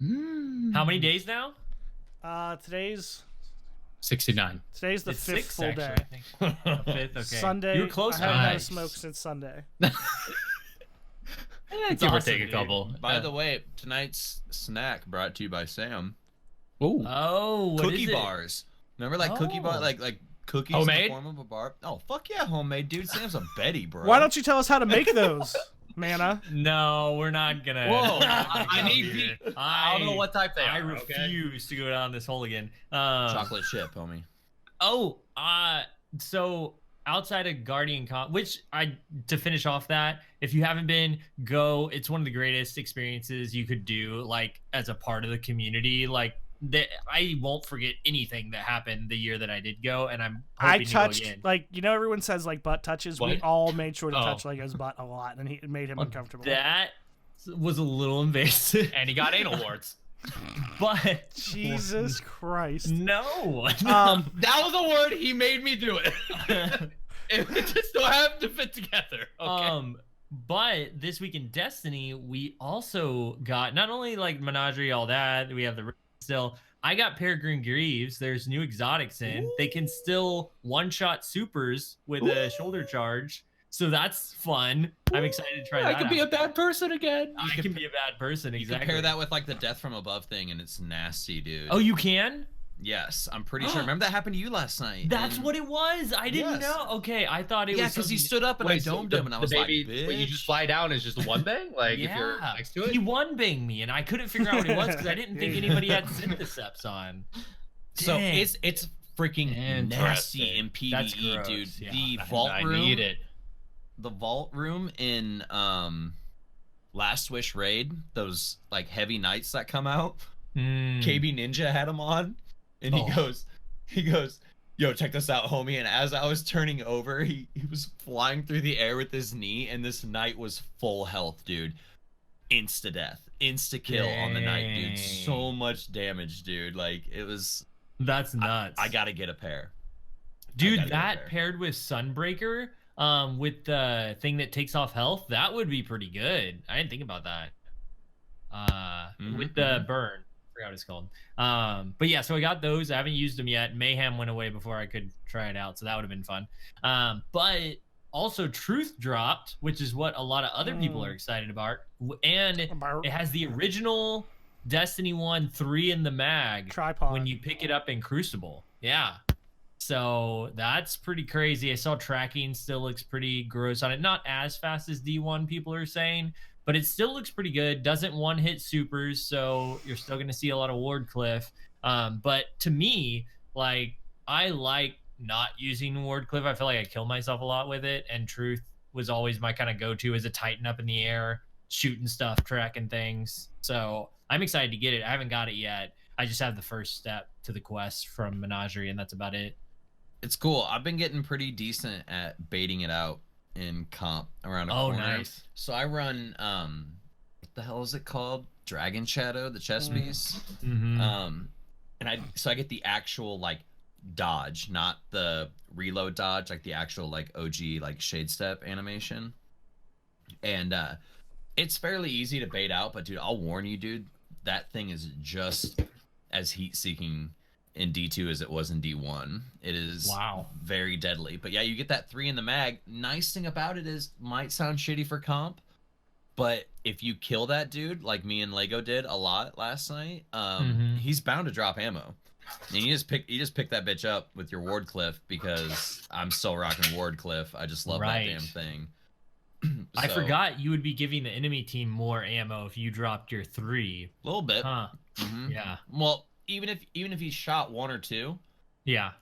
How many days now? Today's 69. the It's fifth 6, full actually, day. I think. Fifth, okay. Sunday. You were close. I haven't had a Nice. smoke since Sunday. It's Give or awesome, take a dude. couple. By the way, tonight's snack brought to you by Sam. Ooh. Oh, what Cookie is it? bars. Remember, like cookie bar, Oh. like cookies in Homemade? the form of a bar. Oh fuck yeah, homemade, dude. Sam's a Betty, bro. Why don't you tell us how to make those, Mana? No, we're not gonna. Whoa, I need Here. I don't know what type they I are. Okay? refuse to go down this hole again. chocolate chip, homie? Oh, so outside of Guardian Con, to finish off that, if you haven't been, go. It's one of the greatest experiences you could do, like as a part of the community. Like I won't forget anything that happened the year that I did go, and I'm hoping I to touched go again. like everyone says like butt touches. We What? all made sure to Oh. touch Lego's butt a lot, and it made him uncomfortable. That was a little invasive, And he got anal warts. but Jesus Christ. no. Um, That was a word he made me do it. It just don't have to fit together. Okay. But this week in Destiny, we also got not only like Menagerie, all that. We have the still. I got Peregrine Greaves. There's new exotics in. They can still one-shot supers with a shoulder charge, so that's fun. I'm excited to try that. I could be a out. bad person again. I can be a bad person. You Exactly. compare that with like the death from above thing, and it's nasty, dude. Oh, you can? yes, I'm pretty sure. Remember that happened to you last night. That's and- what it was. I didn't Yes. know. Okay, I thought it Yeah, was because he something- stood up and I Wait, so domed the- him, and I the was baby, like, what, you just fly down is just one bang? Like if you're next to it? He one banged me, and I couldn't figure out what it was because I didn't think anybody had syntheseps on. So Dang. it's freaking nasty in PvE, That's gross, dude. yeah. The vault I room, need it. the vault room in Last Wish raid, those like heavy knights that come out. KB Ninja had him on, and he goes, yo, check this out, homie. And as I was turning over, he was flying through the air with his knee, and this knight was full health, dude. Insta death, insta kill on the knight, dude. So much damage, dude. Like it was. That's nuts. I gotta get a pair. Dude, gotta get a that pair. paired with Sunbreaker, with the thing that takes off health, that would be pretty good. I didn't think about that. With the burn. Forgot what it's called. But yeah, so I got those. I haven't used them yet. Mayhem went away before I could try it out, so that would have been fun. But also Truth dropped, which is what a lot of other people are excited about. And it has the original Destiny 1 3 in the mag Tripod. when you pick it up in Crucible. Yeah. So that's pretty crazy. I saw tracking still looks pretty gross on it. Not as fast as D1 people are saying, but it still looks pretty good. Doesn't one hit supers, so you're still going to see a lot of Wardcliff. But to me, like I like not using Wardcliff. I feel like I kill myself a lot with it, and Truth was always my kind of go-to as a Titan up in the air, shooting stuff, tracking things. So I'm excited to get it. I haven't got it yet. I just have the first step to the quest from Menagerie, and that's about it. It's cool. I've been getting pretty decent at baiting it out in comp around a corner. Nice. So I run what the hell is it called? Dragon Shadow, the chess piece. Mm-hmm. And I get the actual like dodge, not the reload dodge, like the actual like OG like shade step animation. And it's fairly easy to bait out, but dude, I'll warn you, dude, that thing is just as heat seeking in D2 as it was in D1. It is very deadly. But yeah, you get that 3 in the mag. Nice thing about it is, might sound shitty for comp, but if you kill that dude, like me and Lego did a lot last night, he's bound to drop ammo. And you just pick that bitch up with your Wardcliff, because I'm still rocking Wardcliff. I just love that damn thing. I forgot you would be giving the enemy team more ammo if you dropped your 3. A little bit. Huh. Mm-hmm. Yeah. Well, even if he shot 1 or 2,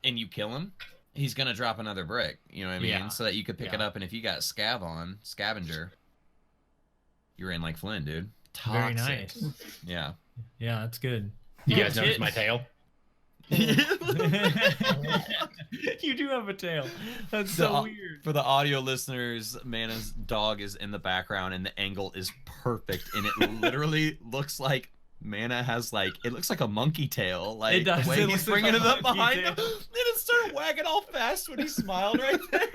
and you kill him, he's gonna drop another brick. You know what I mean? Yeah. So that you could pick it up, and if you got scavenger, you're in like Flynn, dude. Toxic. Very nice. Yeah. Yeah, that's good. You guys notice my tail? You do have a tail. That's so weird. For the audio listeners, Mana's dog is in the background, and the angle is perfect, and it literally looks like Mana has like, it looks like a monkey tail, like it does. the way It he's looks like bringing a it up monkey behind tail. him, and it started wagging all fast when he smiled right there.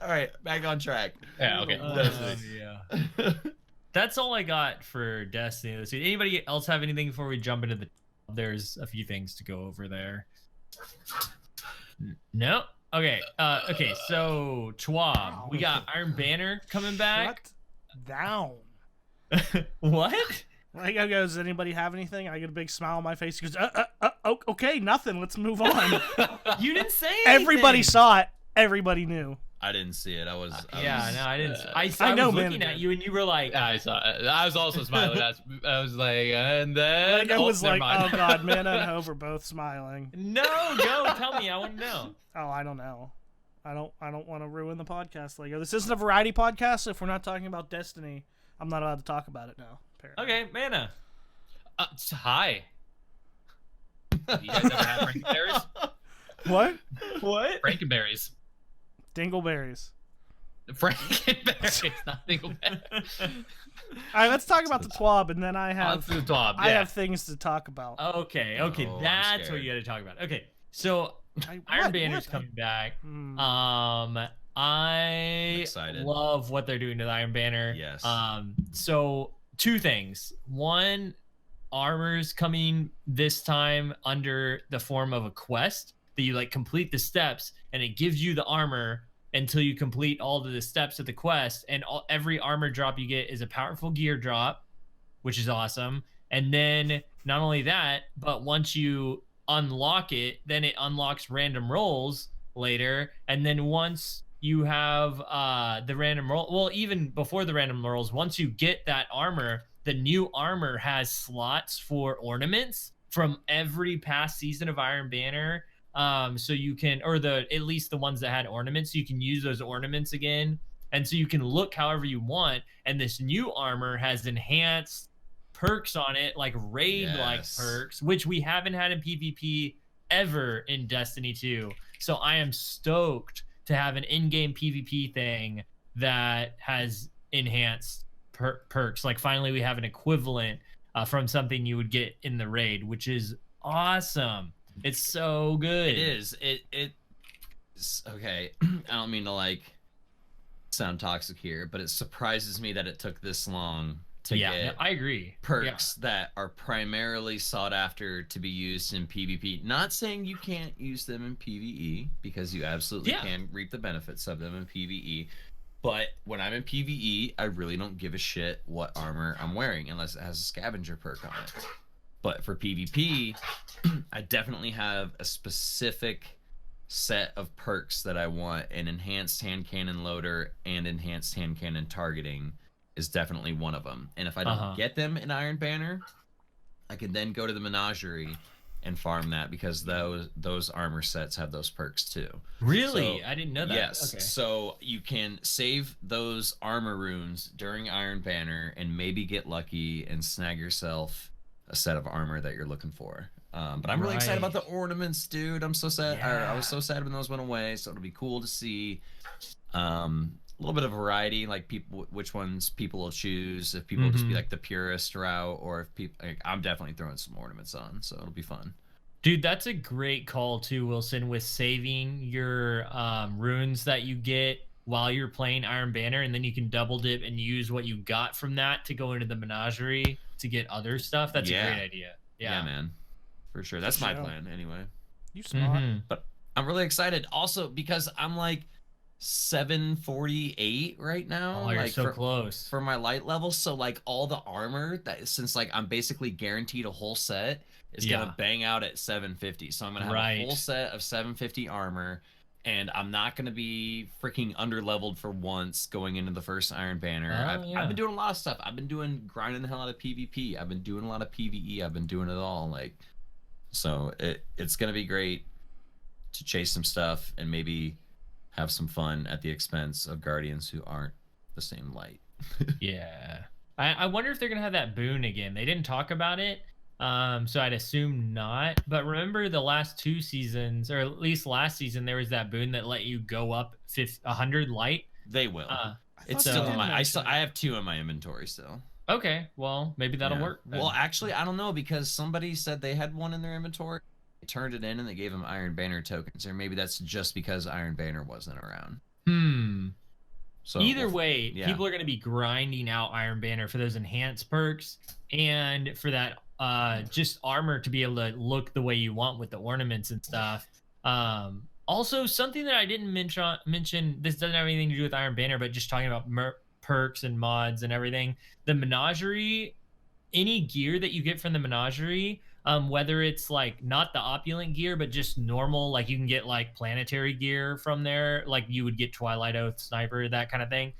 All right, back on track. Yeah, okay. Yeah. That's all I got for Destiny this week. Anybody else have anything before we jump into the? There's a few things to go over there. No. Okay. Okay. So Schwab, we got Iron Banner coming back. Shut down. What? Like, I goes, does anybody have anything? I get a big smile on my face. He goes, okay, nothing. Let's move on. You didn't say anything. Everybody saw it. Everybody knew. I didn't see it. I didn't. I know, was man. looking at you, and you were like, I saw it. I was also smiling. I was like, and then I was never like, mind. oh god, Mana and Hove are both smiling. "No, go tell me. I want to know." Oh, I don't know. I don't want to ruin the podcast, Lego. This isn't a variety podcast, so if we're not talking about Destiny, I'm not allowed to talk about it now. Apparently. Okay, Mana. Hi. You guys ever have Frankenberries? What? What? Frankenberries. Dingleberries. Frankenberries, not Dingleberries. All right, let's talk about the TWAB, and then I have the top. I have things to talk about. Okay, Oh, that's what you got to talk about. Okay, so Iron Banner's coming back. I excited. love what they're doing to the Iron Banner. Yes. So 2 things. One, armor's coming this time under the form of a quest that you like complete the steps, and it gives you the armor until you complete all of the steps of the quest. And every armor drop you get is a powerful gear drop, which is awesome. And then not only that, but once you unlock it, then it unlocks random rolls later. And then once you have the random roll, well, even before the random rolls, once you get that armor, the new armor has slots for ornaments from every past season of Iron Banner. So you can, or at least the ones that had ornaments, you can use those ornaments again. And so you can look however you want. And this new armor has enhanced perks on it, like raid-like perks, which we haven't had in PvP ever in Destiny 2. So I am stoked to have an in-game PvP thing that has enhanced perks. Like finally we have an equivalent from something you would get in the raid, which is awesome. It's so good. It is. It's okay. I don't mean to like sound toxic here, but it surprises me that it took this long to get I agree. perks that are primarily sought after to be used in PvP. Not saying you can't use them in PvE, because you absolutely can reap the benefits of them in PvE. But when I'm in PvE, I really don't give a shit what armor I'm wearing unless it has a scavenger perk on it. But for PvP, I definitely have a specific set of perks that I want. An enhanced hand cannon loader and enhanced hand cannon targeting is definitely one of them. And if I don't get them in Iron Banner, I can then go to the Menagerie and farm that because those armor sets have those perks too. Really? So, I didn't know that. Yes. Okay. So you can save those armor runes during Iron Banner and maybe get lucky and snag yourself a set of armor that you're looking for. But I'm really excited about the ornaments, dude. I'm so sad. I was so sad when those went away. So it'll be cool to see a little bit of variety, like which ones people will choose. If people will just be like the purist route, or if people, like, I'm definitely throwing some ornaments on, so it'll be fun. Dude, that's a great call too, Wilson, with saving your runes that you get while you're playing Iron Banner, and then you can double dip and use what you got from that to go into the Menagerie to get other stuff. That's a great idea. Yeah, man. For sure. That's my plan anyway. You smart. But I'm really excited also because I'm like 748 right now. Oh, you're like so close. For my light level. So like all the armor that, since like I'm basically guaranteed a whole set, is gonna bang out at 750. So I'm gonna have a full set of 750 armor, and I'm not gonna be freaking underleveled for once going into the first Iron Banner. I've been doing a lot of stuff. I've been grinding the hell out of PvP. I've been doing a lot of PvE. I've been doing it all. Like, so it's gonna be great to chase some stuff and maybe have some fun at the expense of Guardians who aren't the same light. Yeah. I wonder if they're gonna have that boon again. They didn't talk about it. So I'd assume not. But remember the last 2 seasons, or at least last season, there was that boon that let you go up 100 light. They will. It's still in my. I have 2 in my inventory still. Okay, well maybe that'll work. Well, actually, I don't know because somebody said they had 1 in their inventory. They turned it in and they gave them Iron Banner tokens, or maybe that's just because Iron Banner wasn't around. So either way, people are going to be grinding out Iron Banner for those enhanced perks and for that just armor to be able to look the way you want with the ornaments and stuff. Also, something that I didn't mention, this doesn't have anything to do with Iron Banner, but just talking about perks and mods and everything. The Menagerie, any gear that you get from the Menagerie, whether it's like not the opulent gear, but just normal, like you can get like planetary gear from there, like you would get Twilight Oath, Sniper, that kind of thing.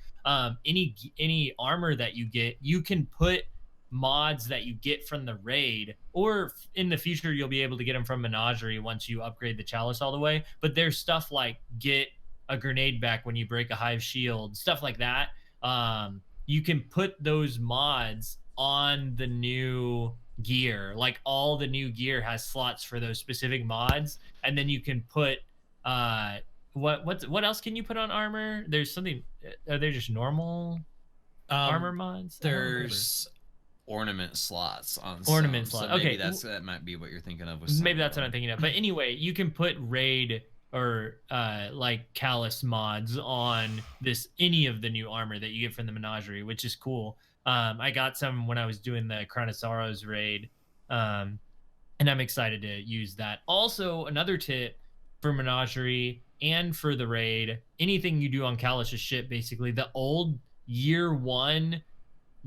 Any armor that you get, you can put mods that you get from the raid, or in the future you'll be able to get them from Menagerie once you upgrade the Chalice all the way. But there's stuff like get a grenade back when you break a hive shield, stuff like that. You can put those mods on the new gear. Like all the new gear has slots for those specific mods, and then you can put what else can you put on armor? There's something. Are they just normal armor mods? There's ornament slots on ornament slots. So okay, that might be what you're thinking of. Maybe that's what I'm thinking of. But anyway, you can put raid or like Callus mods on any of the new armor that you get from the Menagerie, which is cool. I got some when I was doing the Crown of Sorrows raid, and I'm excited to use that. Also, another tip for Menagerie and for the raid, anything you do on Callus' ship, basically, the old year 1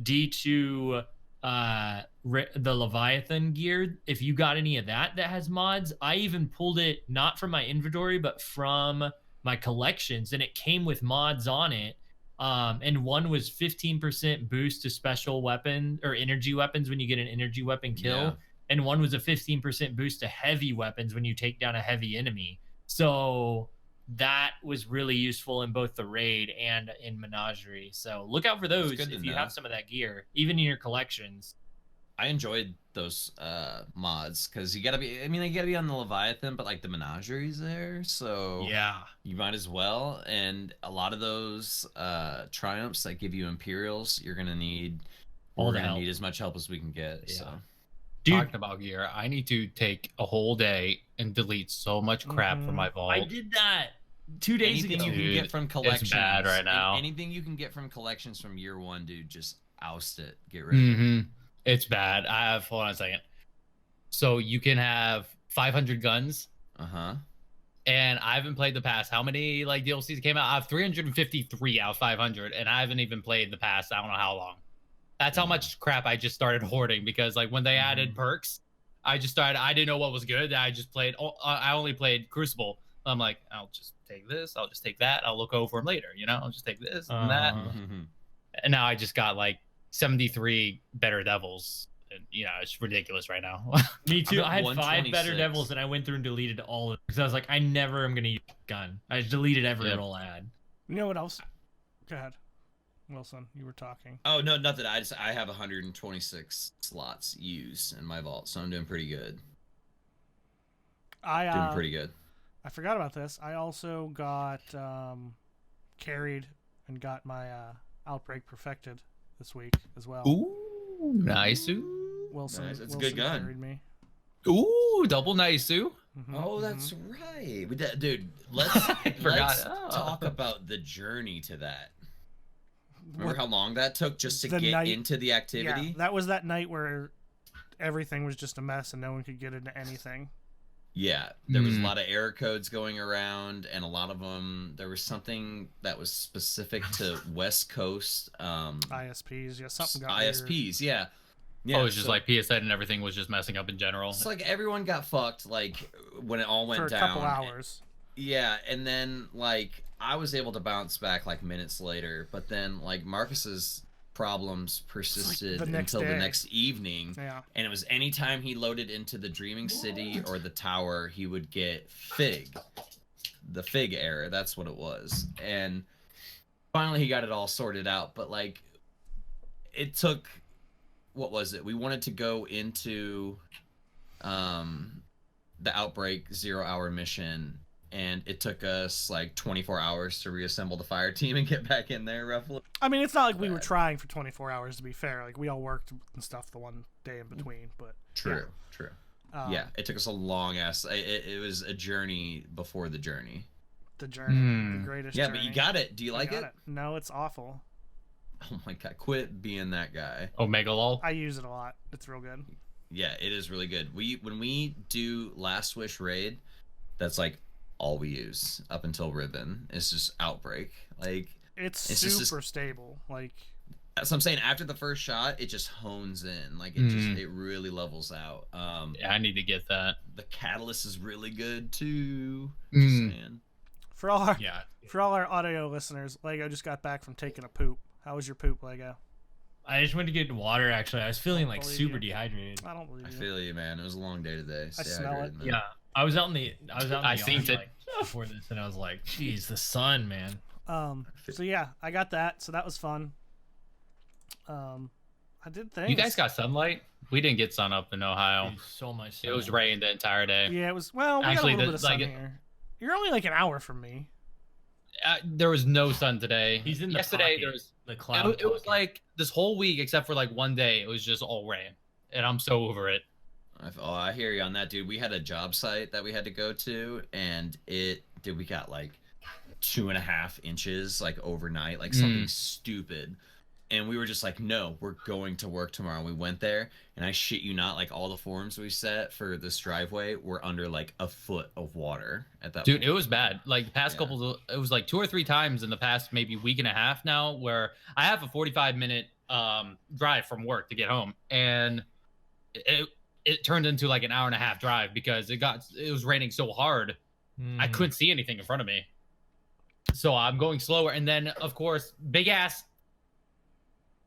D2 the Leviathan gear, if you got any of that has mods, I even pulled it not from my inventory but from my collections, and it came with mods on it. And one was 15% boost to special weapon or energy weapons when you get an energy weapon kill, and one was a 15% boost to heavy weapons when you take down a heavy enemy. So that was really useful in both the raid and in Menagerie. So look out for those if you have some of that gear, even in your collections. I enjoyed those mods because you gotta be on the Leviathan, but like the Menagerie's there, so you might as well. And a lot of those triumphs that give you Imperials, you're gonna need need as much help as we can get. So talking about gear, I need to take a whole day and delete so much crap from my vault. I did that 2 days ago. Anything you can get from collections, it's bad right now. Anything you can get from collections from year 1, dude, just oust it. Get rid of it. It's bad. Hold on a second. So you can have 500 guns. And I haven't played the past. How many like DLCs came out? I have 353 out of 500, and I haven't even played the past. I don't know how long. That's how much crap I just started hoarding, because like when they added perks, I didn't know what was good. I just played. I only played Crucible. I'm like, I'll just take this. I'll just take that. I'll look over them later. I'll just take this and that. And now I just got like 73 better devils, it's ridiculous right now. Me too. I'm I at had 5 better 126. devils, and I went through and deleted all of them because I was like, I never am gonna use a gun. I just deleted every Yep. roll I had. You know what else? Go ahead, Wilson. You were talking. Oh no, nothing. I have 126 slots used in my vault, so I'm doing pretty good. Doing pretty good. I forgot about this. I also got carried and got my outbreak perfected this week as well. Ooh, nice. Wilson, Nice. It's a Wilson good gun. carried me. Ooh, double nice. Mhm, Oh, that's right. We did, dude. Let's forgot. let's Oh. talk about the journey to that. Remember What- how long that took just to The get night- into the activity? Yeah, that was that night where everything was just a mess and no one could get into anything. Yeah, there was a Mm. lot of error codes going around, and a lot of them. There was something that was specific to West Coast ISPs, yeah, something got ISPs. Yeah, Oh, it's just like PSN and everything was just messing up in general. it's like everyone got fucked. Like when it all went for a down. couple hours. Yeah, and then like I was able to bounce back like minutes later, but then like Marcus's problems persisted the next until the day. next evening. Yeah. And it was anytime he loaded into the Dreaming City or the tower, he would get Fig. The Fig error, that's what it was. And finally he got it all sorted out, but like it took, what was it? We wanted to go into the Outbreak 0-hour mission, and it took us like 24 hours to reassemble the fire team and get back in there roughly. I mean, it's not like we were Bad. trying for 24 hours, to be fair. Like, we all worked and stuff the one day in between, but True. yeah. Yeah, it took us a long ass. It was a journey before the journey. The journey, Hmm. the greatest Yeah, journey. but you got it. Do you I like got it? No, it's awful. Oh my god, quit being that guy. Omega lol. I use it a lot. It's real good. Yeah, it is really good. When we do Last Wish raid, that's like all we use up until Ribbon. It's just Outbreak. Like It's It's just- super stable. Like, that's what I'm saying. After the first shot, it just hones in. Like it really levels out. Yeah, I need to get that. The catalyst is really good too. Mm. Just saying. for all our Yeah. for all our audio listeners, Lego just got back from taking a poop. How was your poop, Lego? I just went to get water. Actually, I was feeling like Believe super you. dehydrated. I don't believe I you. feel you, man. It was a long day today. Stay smell hydrated, it. man. Yeah, I was out in the I yard, seen it. like, before this, and I was like, "Geez, the sun, man." So yeah, I got that. So that was fun. I did things. You guys got sunlight? We didn't get sun up in Ohio. Dude, so much. It was sun. rain the entire day. Yeah, it was. Well, we Actually, got a little bit of sun like, here. You're only like an hour from me. There was no sun today. He's in the yesterday. pocket. There was. The cloud. It was pocket. like this whole week, except for like one day, it was just all rain, and I'm so over it. I hear you on that, dude. We had a job site that we had to go to, and we got like 2.5 inches like overnight, like something stupid. And we were just like, no, we're going to work tomorrow. And we went there, and I shit you not, like all the forms we set for this driveway were under like a foot of water at that Dude, point. it was bad. Like the past Yeah. couple, it was like 2 or 3 times in the past maybe week and a half now, where I have a 45-minute drive from work to get home, and it turned into like an hour and a half drive because it was raining so hard. I Mm. couldn't see anything in front of me. So I'm going slower. And then, of course, big ass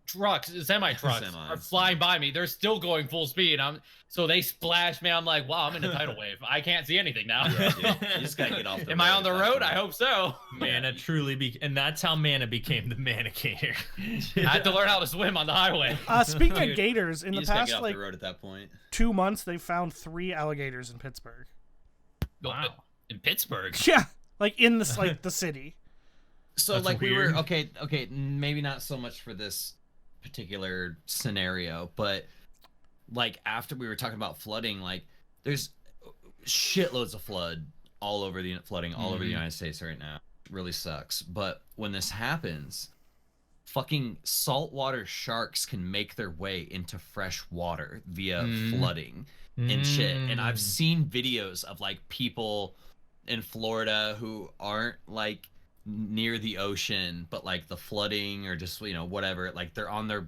semi trucks Semis. are flying by me. They're still going full speed. So they splash me. I'm like, wow, I'm in a tidal wave. I can't see anything now. Yeah, dude. You just gotta get off the Am I on the at that road? I point. hope so. Mana truly and that's how Mana became the Manicator. I had to learn how to swim on the highway. Speaking of Dude, gators, in You the just gotta past get off like the road at that point. 2 months, they found 3 alligators in Pittsburgh. Wow. In Pittsburgh. Yeah, like in this like the city. So That's like weird. we were okay, maybe not so much for this particular scenario, but like after we were talking about flooding, like there's shitloads of flooding all over the United States right now. It really sucks. But when this happens, fucking saltwater sharks can make their way into fresh water via flooding and shit. And I've seen videos of like people in Florida who aren't like near the ocean, but like the flooding or just whatever, like they're on their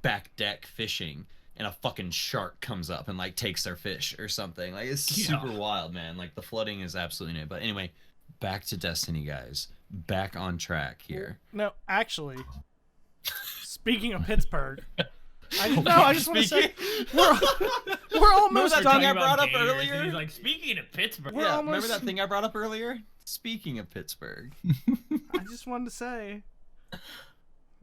back deck fishing, and a fucking shark comes up and like takes their fish or something. Like it's super wild, man. Like the flooding is absolutely new. But anyway, back to Destiny, guys. Back on track here. No, actually, speaking of Pittsburgh, I just want to say we're almost that done. thing I brought up Gators, earlier? and he's like, speaking of Pittsburgh. We're Yeah, almost- remember that thing I brought up earlier? Speaking of Pittsburgh. I just wanted to say.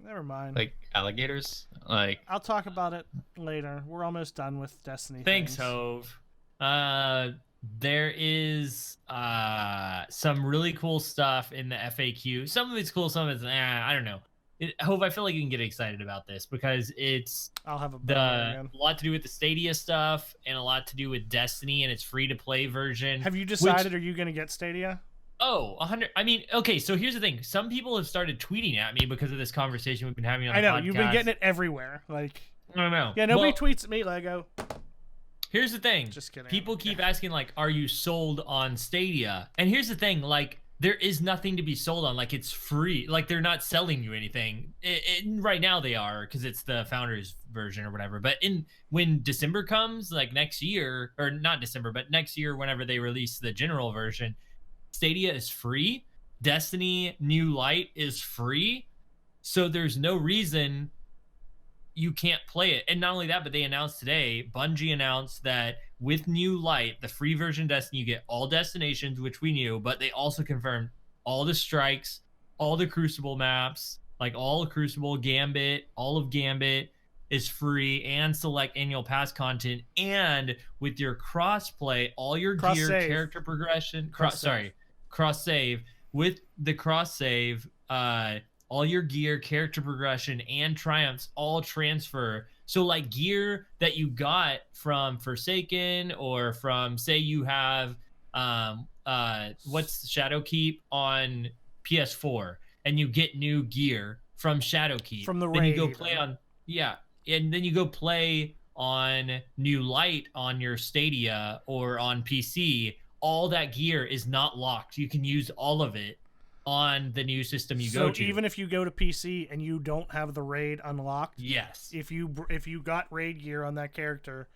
Never mind. Like alligators. Like I'll talk about it later. We're almost done with Destiny. Thanks, things. Hove. There is some really cool stuff in the FAQ. Some of it's cool, some of it's I don't know. Hove, I feel like you can get excited about this because it's I'll have a a lot to do with the Stadia stuff and a lot to do with Destiny and its free to play version. Have you decided? Are you going to get Stadia? Oh, 100. I mean, okay, so here's the thing. Some people have started tweeting at me because of this conversation we've been having on the I know podcast. you've been getting it everywhere. Like, I don't know. yeah, nobody Well, tweets at me, Lego. here's the thing. Just kidding. People keep asking, like, are you sold on Stadia? And here's the thing, like, there is nothing to be sold on. Like, it's free. Like, they're not selling you anything. Right now they are because it's the founders version or whatever. But when December comes, like next year, or not December, but next year, whenever they release the general version, Stadia is free. Destiny New Light is free. So there's no reason you can't play it. And not only that, but they announced today, Bungie announced that with New Light, the free version Destiny, you get all destinations, which we knew, but they also confirmed all the strikes, all the Crucible maps, like all of Crucible, Gambit, all of Gambit is free, and select annual pass content. And with your crossplay, all your Cross gear, save. character progression, Cross cross-save. With the cross-save, all your gear, character progression, and triumphs all transfer. So like gear that you got from Forsaken, or from, say you have what's Shadowkeep on PS4, and you get new gear from Shadowkeep. From the then you go raid, play right? on and then you go play on New Light on your Stadia or on PC. All that gear is not locked. You can use all of it on the new system you go So to. even if you go to PC and you don't have the raid unlocked, yes, if you got raid gear on that character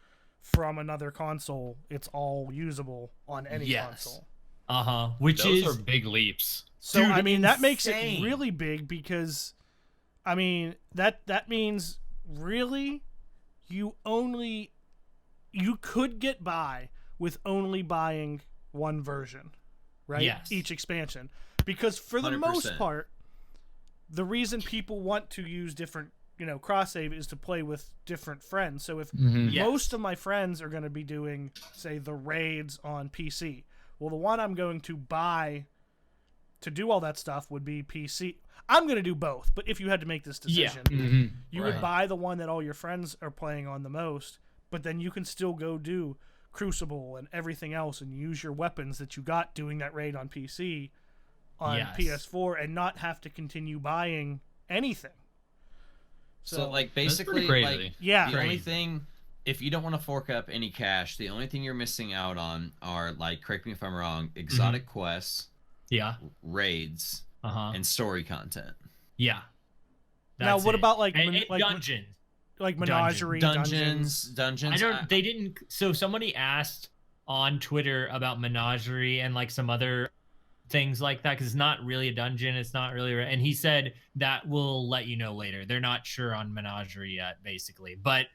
from another console, it's all usable on any console. Which those is are big leaps. So Dude, I mean that makes it insane. really big because, I mean that means really you could get by with only buying one version, right? Yes. Each expansion, because for the most 100%. part, the reason people want to use different cross save is to play with different friends. So if Yes. most of my friends are going to be doing, say, the raids on PC, well, the one I'm going to buy to do all that stuff would be PC. I'm going to do both, but if you had to make this decision, you would Right. buy the one that all your friends are playing on the most, but then you can still go do Crucible and everything else and use your weapons that you got doing that raid on PC on Yes. PS4 and not have to continue buying anything. So like That's pretty basically, crazy. like Yeah. the only Crazy. thing, if you don't want to fork up any cash, the only thing you're missing out on are, like, correct me if I'm wrong, exotic quests, yeah, raids, and story content. yeah. Now, That's what it. about like and like dungeons? Menagerie Dungeons. I don't. They didn't. So somebody asked on Twitter about Menagerie and like some other things like that, because it's not really a dungeon. It's not really. And he said that we'll let you know later. They're not sure on Menagerie yet, basically. But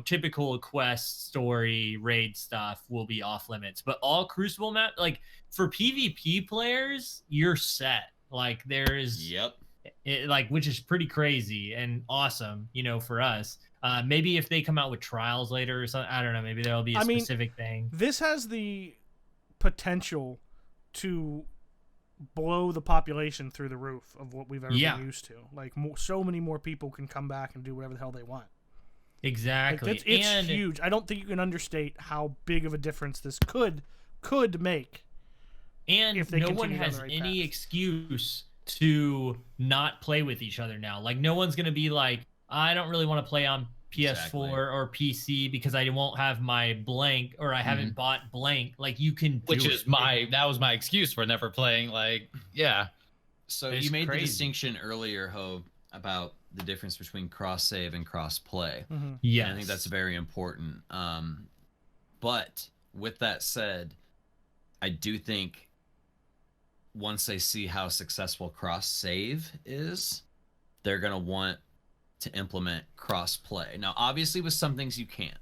typical quest, story, raid stuff will be off limits. But all Crucible map, like for PvP players, you're set. Like there's Yep. which is pretty crazy and awesome, for us. Maybe if they come out with trials later or something, I don't know. Maybe there'll be a specific thing. This has the potential to blow the population through the roof of what we've ever been used to. Like so many more people can come back and do whatever the hell they want. Exactly. Like, it's huge. I don't think you can understate how big of a difference this could make. And if they no one continue down has the right any path. excuse to not play with each other now. Like no one's gonna be like, I don't really want to play on PS4 Exactly. or PC because I won't have my blank, or I haven't bought blank. Like you can do Which is it. that was my excuse for never playing. Like, yeah. So It's you made crazy. the distinction earlier, Hope, about the difference between cross save and cross play. Yes. And I think that's very important. But with that said, I do think once they see how successful cross save is, they're gonna want to implement cross-play. Now, obviously, with some things you can't,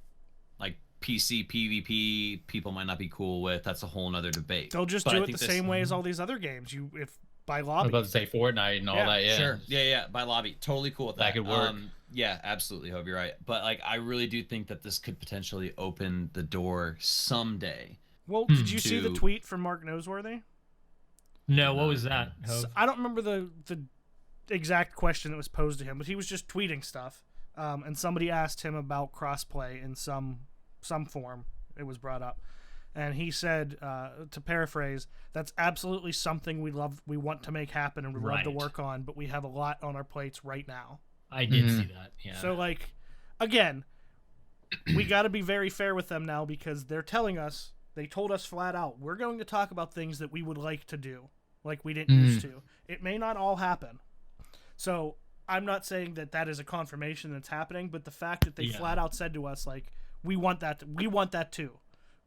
like PC PvP, people might not be cool with. That's a whole nother debate. They'll just But do I it think the this- same way as all these other games. If by I was lobby. about to say Fortnite and all Yeah, that. Yeah, Sure. Yeah. By lobby. Totally cool with that. That could work. Yeah, absolutely. Hope you're right. But like, I really do think that this could potentially open the door someday. Well, did you see the To- tweet from Mark Noseworthy? No, what was that? So, Hove? I don't remember the exact question that was posed to him, but he was just tweeting stuff. And somebody asked him about crossplay in some form. It was brought up, and he said, to paraphrase, "That's absolutely something we want to make happen, and we love to Right. work on, but we have a lot on our plates right now." I did see that. Yeah. So, like, again, we got to be very fair with them now because they're telling us, they told us flat out, we're going to talk about things that we would like to do, like we didn't used to. It may not all happen. So, I'm not saying that that is a confirmation that's happening, but the fact that they flat out said to us, like, we want that too.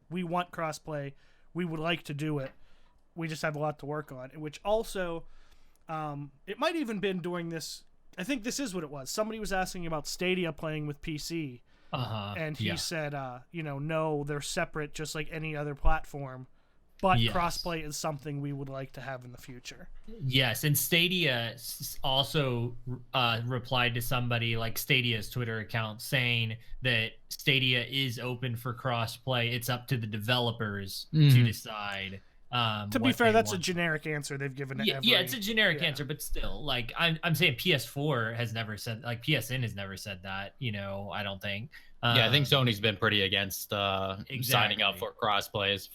We want crossplay. We would like to do it. We just have a lot to work on. Which also, it might even been during this. I think this is what it was. Somebody was asking about Stadia playing with PC, and he said, no, they're separate, just like any other platform. But crossplay is something we would like to have in the future. Yes, and Stadia also replied to somebody, like Stadia's Twitter account, saying that Stadia is open for crossplay. It's up to the developers to decide. To be fair, that's a generic answer they've given to every... Yeah, it's a generic answer, but still, like, I'm saying PS4 has never said, like, PSN has never said that, I don't think. I think Sony's been pretty against signing up for crossplays.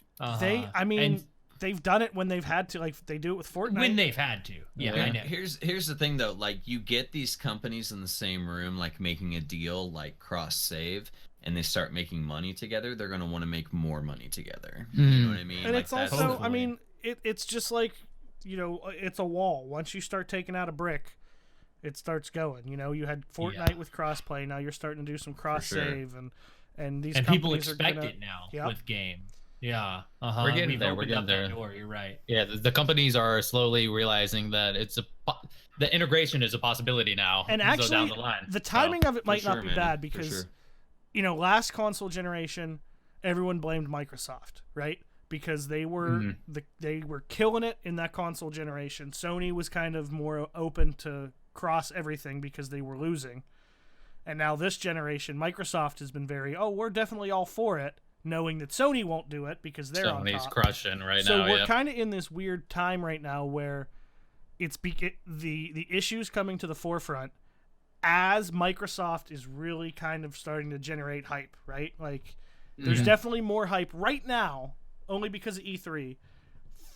They've done it when they've had to, like they do it with Fortnite. When they've had to. Yeah, I know. Here's the thing though, like you get these companies in the same room, like making a deal like cross save, and they start making money together, they're gonna want to make more money together. You know what I mean? And like it's also, I mean, it's just like, it's a wall. Once you start taking out a brick, it starts going. You had Fortnite with crossplay. Now you're starting to do some cross save, and these companies people expect are gonna, it now with game. Yeah, We're getting there. We're getting there. Door, you're right. Yeah, the companies are slowly realizing that the integration is a possibility now. And actually, so down the line. the timing of it might sure, not be man, bad for because, sure. Last console generation, everyone blamed Microsoft, right? Because they were they were killing it in that console generation. Sony was kind of more open to cross everything because they were losing. And now this generation, Microsoft has been we're definitely all for it, knowing that Sony won't do it because they're on top. Sony's crushing right so now. So we're kind of in this weird time right now where the issues coming to the forefront as Microsoft is really kind of starting to generate hype, right? Like, there's definitely more hype right now, only because of E3,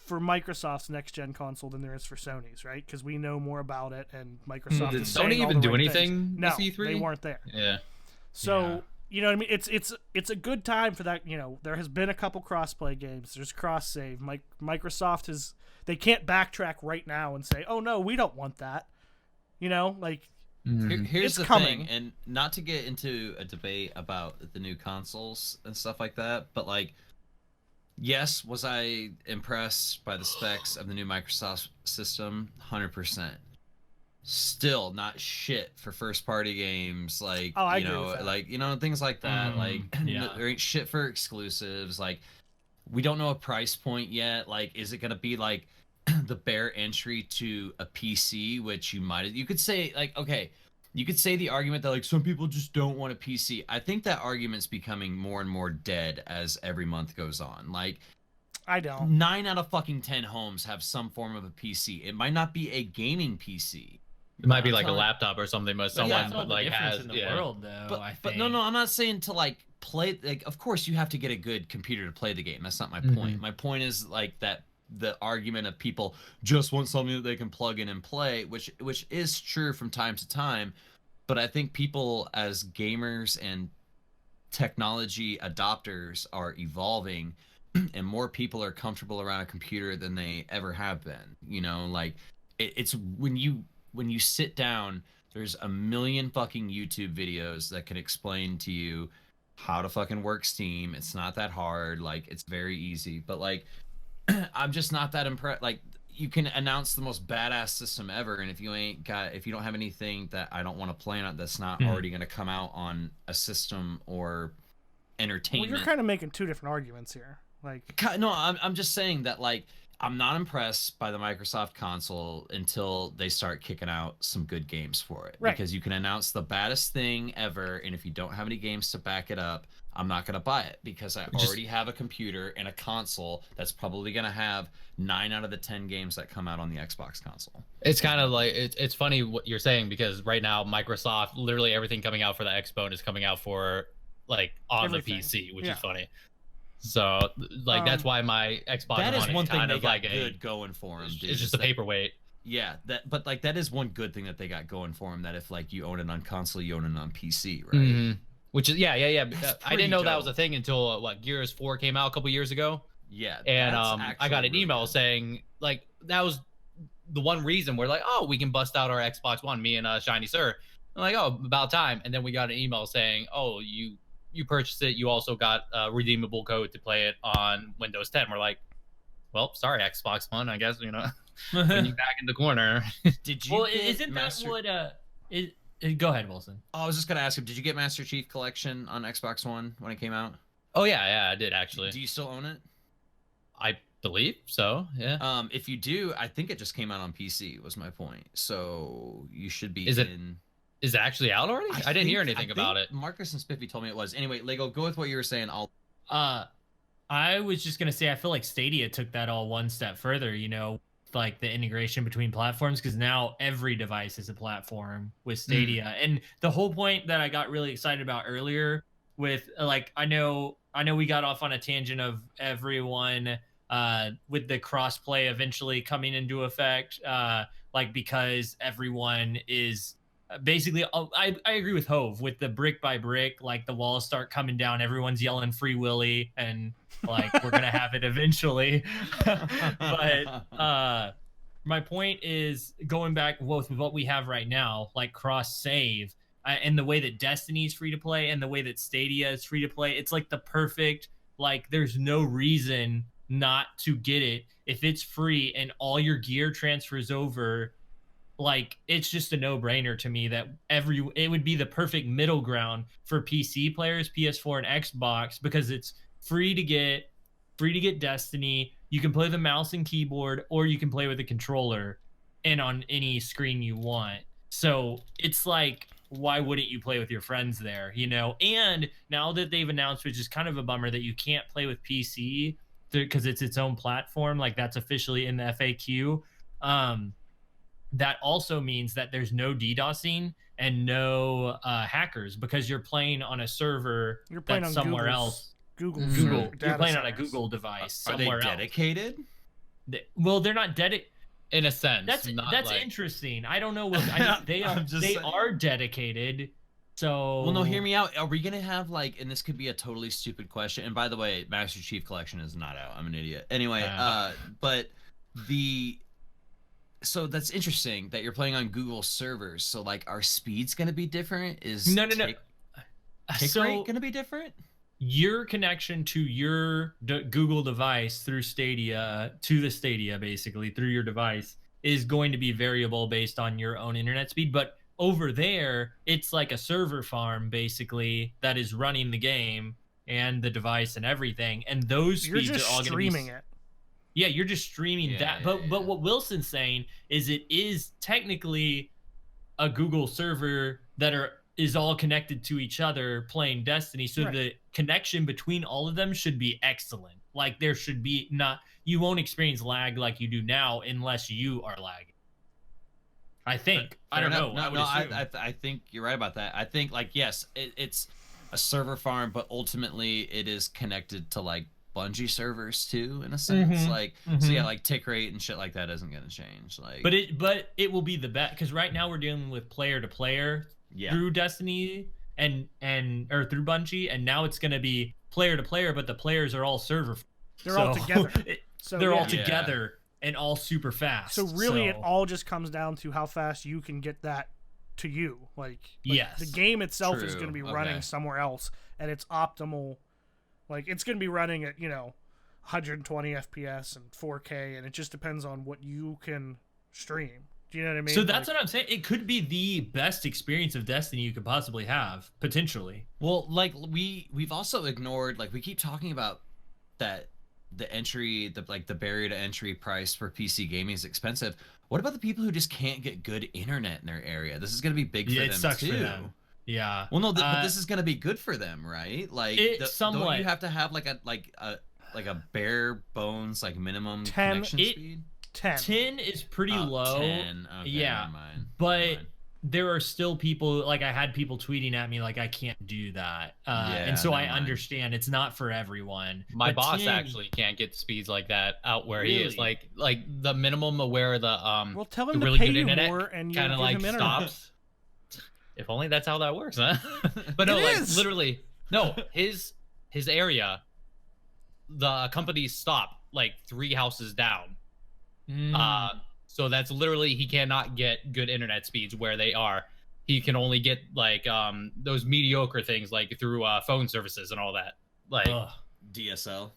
for Microsoft's next-gen console than there is for Sony's, right? Because we know more about it, and Microsoft Did is Sony saying all even the do right anything things. No, this E3? they weren't there. Yeah. So, you know what I mean? It's a good time for that. There has been a couple cross-play games. There's cross-save. Microsoft they can't backtrack right now and say, oh, no, we don't want that. Here's it's the coming. thing, and not to get into a debate about the new consoles and stuff like that, but like, yes, was I impressed by the specs of the new Microsoft system? 100%. Still not shit for first party games, like I agree with that. like things like that. There ain't shit for exclusives. Like, we don't know a price point yet. Like, is it gonna be like the bare entry to a PC, which you could say, like, okay, you could say the argument that like some people just don't want a PC. I think that argument's becoming more and more dead as every month goes on. Like, I don't. 9 out of fucking 10 homes have some form of a PC. It might not be a gaming PC. It might be like a laptop or something, but someone That's all the like difference has in the world, though. I But think. no, I'm not saying to like play. Like, of course you have to get a good computer to play the game. That's not my point. My point is like that the argument of people just want something that they can plug in and play, which is true from time to time. But I think people as gamers and technology adopters are evolving, and more people are comfortable around a computer than they ever have been. Like it's when you sit down, there's a million fucking YouTube videos that can explain to you how to fucking work Steam. It's not that hard. Like, it's very easy. But like, I'm just not that impressed. Like, you can announce the most badass system ever, and if you don't have anything that I don't want to play on it that's not already going to come out on a system or entertainment. Well, you're kind of making two different arguments here. Like, no, I'm just saying that, like, I'm not impressed by the Microsoft console until they start kicking out some good games for it. Right. Because you can announce the baddest thing ever, and if you don't have any games to back it up, I'm not going to buy it, because I already have a computer and a console that's probably going to have 9 out of the 10 games that come out on the Xbox console. It's kind of like, it's funny what you're saying, because right now Microsoft, literally everything coming out for the Xbox is coming out for like on Everything. the PC, which Yeah. is funny. So like that's why my Xbox That is One one is thing kind they of got like good going for them, dude. it's just a paperweight. Yeah, but like that is one good thing that they got going for them, that if like you own it on console, you own it on PC, right? Mm-hmm. Which is yeah. That's I didn't know pretty that was a dope. thing until Gears 4 came out a couple years ago. Yeah, And that's I got actually an really email good. saying like that was the one reason we're like, oh, we can bust out our Xbox One, me and Shiny Sir. I'm like, oh, about time. And then we got an email saying, oh, you purchased it. You also got a redeemable code to play it on Windows 10. We're like, well, sorry, Xbox One. I guess when you back in the corner. Did you? Well, get isn't Master... that what go ahead, Wilson. Oh, I was just gonna ask him. Did you get Master Chief Collection on Xbox One when it came out? Oh yeah, I did actually. Do you still own it? I believe so. Yeah. If you do, I think it just came out on PC. Was my point. So you should be. Is it actually out already? I didn't hear anything about it. Marcus and Spiffy told me it was. Anyway, Lego, go with what you were saying. I was just gonna say, I feel like Stadia took that all one step further, like the integration between platforms, because now every device is a platform with Stadia. And the whole point that I got really excited about earlier with like, I know we got off on a tangent of everyone with the crossplay eventually coming into effect, like because everyone is basically, I agree with Hove with the brick by brick, like the walls start coming down, everyone's yelling Free Willy, and like we're gonna have it eventually. But my point is going back with what we have right now, like cross save, and the way that Destiny is free to play and the way that Stadia is free to play, it's like the perfect, like there's no reason not to get it if it's free and all your gear transfers over. Like it's just a no-brainer to me that it would be the perfect middle ground for PC players, PS4 and Xbox, because it's free to get Destiny. You can play the mouse and keyboard, or you can play with a controller and on any screen you want. So it's like, why wouldn't you play with your friends there, And now that they've announced, which is kind of a bummer, that you can't play with PC because it's its own platform, like that's officially in the FAQ. That also means that there's no DDoSing and no hackers, because you're playing on a server that's on somewhere Google's- else. Google. You're data playing on a centers. Google device Are they somewhere else. dedicated? Well, they're not dedicated. In a sense. That's like... interesting. I don't know. They I'm just they saying. are dedicated. So Well, no, hear me out. Are we gonna have like, and this could be a totally stupid question, and by the way, Master Chief Collection is not out. I'm an idiot. Anyway, but so that's interesting that you're playing on Google servers. So like, are speeds gonna be different? Is No. tick rate gonna be different? Your connection to your Google device through Stadia, to the Stadia basically through your device, is going to be variable based on your own internet speed. But over there, it's like a server farm basically that is running the game and the device and everything. And those speeds You're just are all going to be streaming it. Yeah, you're just streaming that. But what Wilson's saying is it is technically a Google server that is all connected to each other playing Destiny. So the connection between all of them should be excellent. Like there should be you won't experience lag like you do now unless you are lagging. I think. I don't know. I think you're right about that. I think like, yes, it's a server farm, but ultimately it is connected to like Bungie servers too, in a sense. So yeah, like tick rate and shit like that isn't gonna change. Like, but it will be the best, because right now we're dealing with player to player through Destiny and or through Bungie, and now it's gonna be player to player, but the players are all server. They're all together. So they're all together and all super fast. So really, it all just comes down to how fast you can get that to you. Like yes, the game itself is True. going to be running somewhere else at its optimal. Like it's going to be running at 120 FPS and 4K, and it just depends on what you can stream. Do you know what I mean? So that's what I'm saying. It could be the best experience of Destiny you could possibly have, potentially. Well, like we've also ignored, like, we keep talking about that the barrier to entry price for PC gaming is expensive. What about the people who just can't get good internet in their area? This is going to be big for them It sucks too. for them. Yeah. Well, no, but this is going to be good for them, right? Like, somewhat. don't you have to have like a bare bones like minimum 10 connection speed? 10. Is pretty low. 10. Okay, yeah. never mind. But there are still people, like, I had people tweeting at me like, I can't do that. And so I understand it's not for everyone. My But boss 10 actually can't get speeds like that out where he is. Really? Like the minimum of where the Well, tell him the to really pay good you internet more and you kind give of like him internet. stops. If only that's how that works, huh? But no, It like is! literally, no. His area, the company stopped like 3 houses down. So that's literally, he cannot get good internet speeds where they are. He can only get like those mediocre things like through phone services and all that. Like DSL.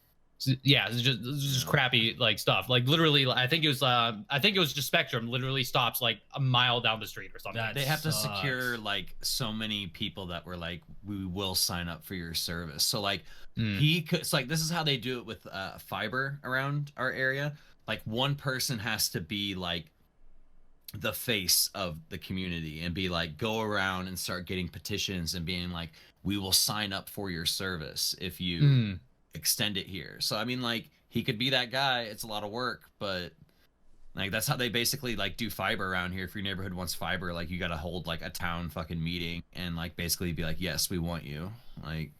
yeah, it's just crappy like stuff. Like literally, I think it was just Spectrum. Literally stops like a mile down the street or something. That They have to sucks. secure like so many people that were like, we will sign up for your service. So like Mm. he could, it's like, this is how they do it with fiber around our area. Like one person has to be like the face of the community and be like, go around and start getting petitions and being like, we will sign up for your service if you extend it here. So I mean, like, he could be that guy. It's a lot of work, but like that's how they basically like do fiber around here. If your neighborhood wants fiber, like you got to hold like a town fucking meeting and like basically be like, yes, we want you. Like,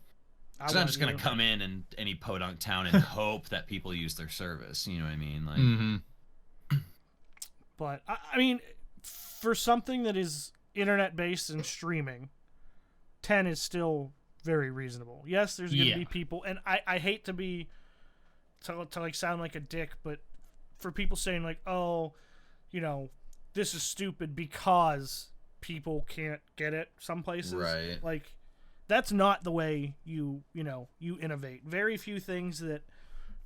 it's not just gonna come in and any podunk town and hope that people use their service. You know what I mean? Like, But I mean, for something that is internet based and streaming, 10 is still very reasonable. Yes, there's going to be people, and I hate to be to like sound like a dick, but for people saying like, oh, you know, this is stupid because people can't get it some places. Right. Like, that's not the way you innovate. Very few things that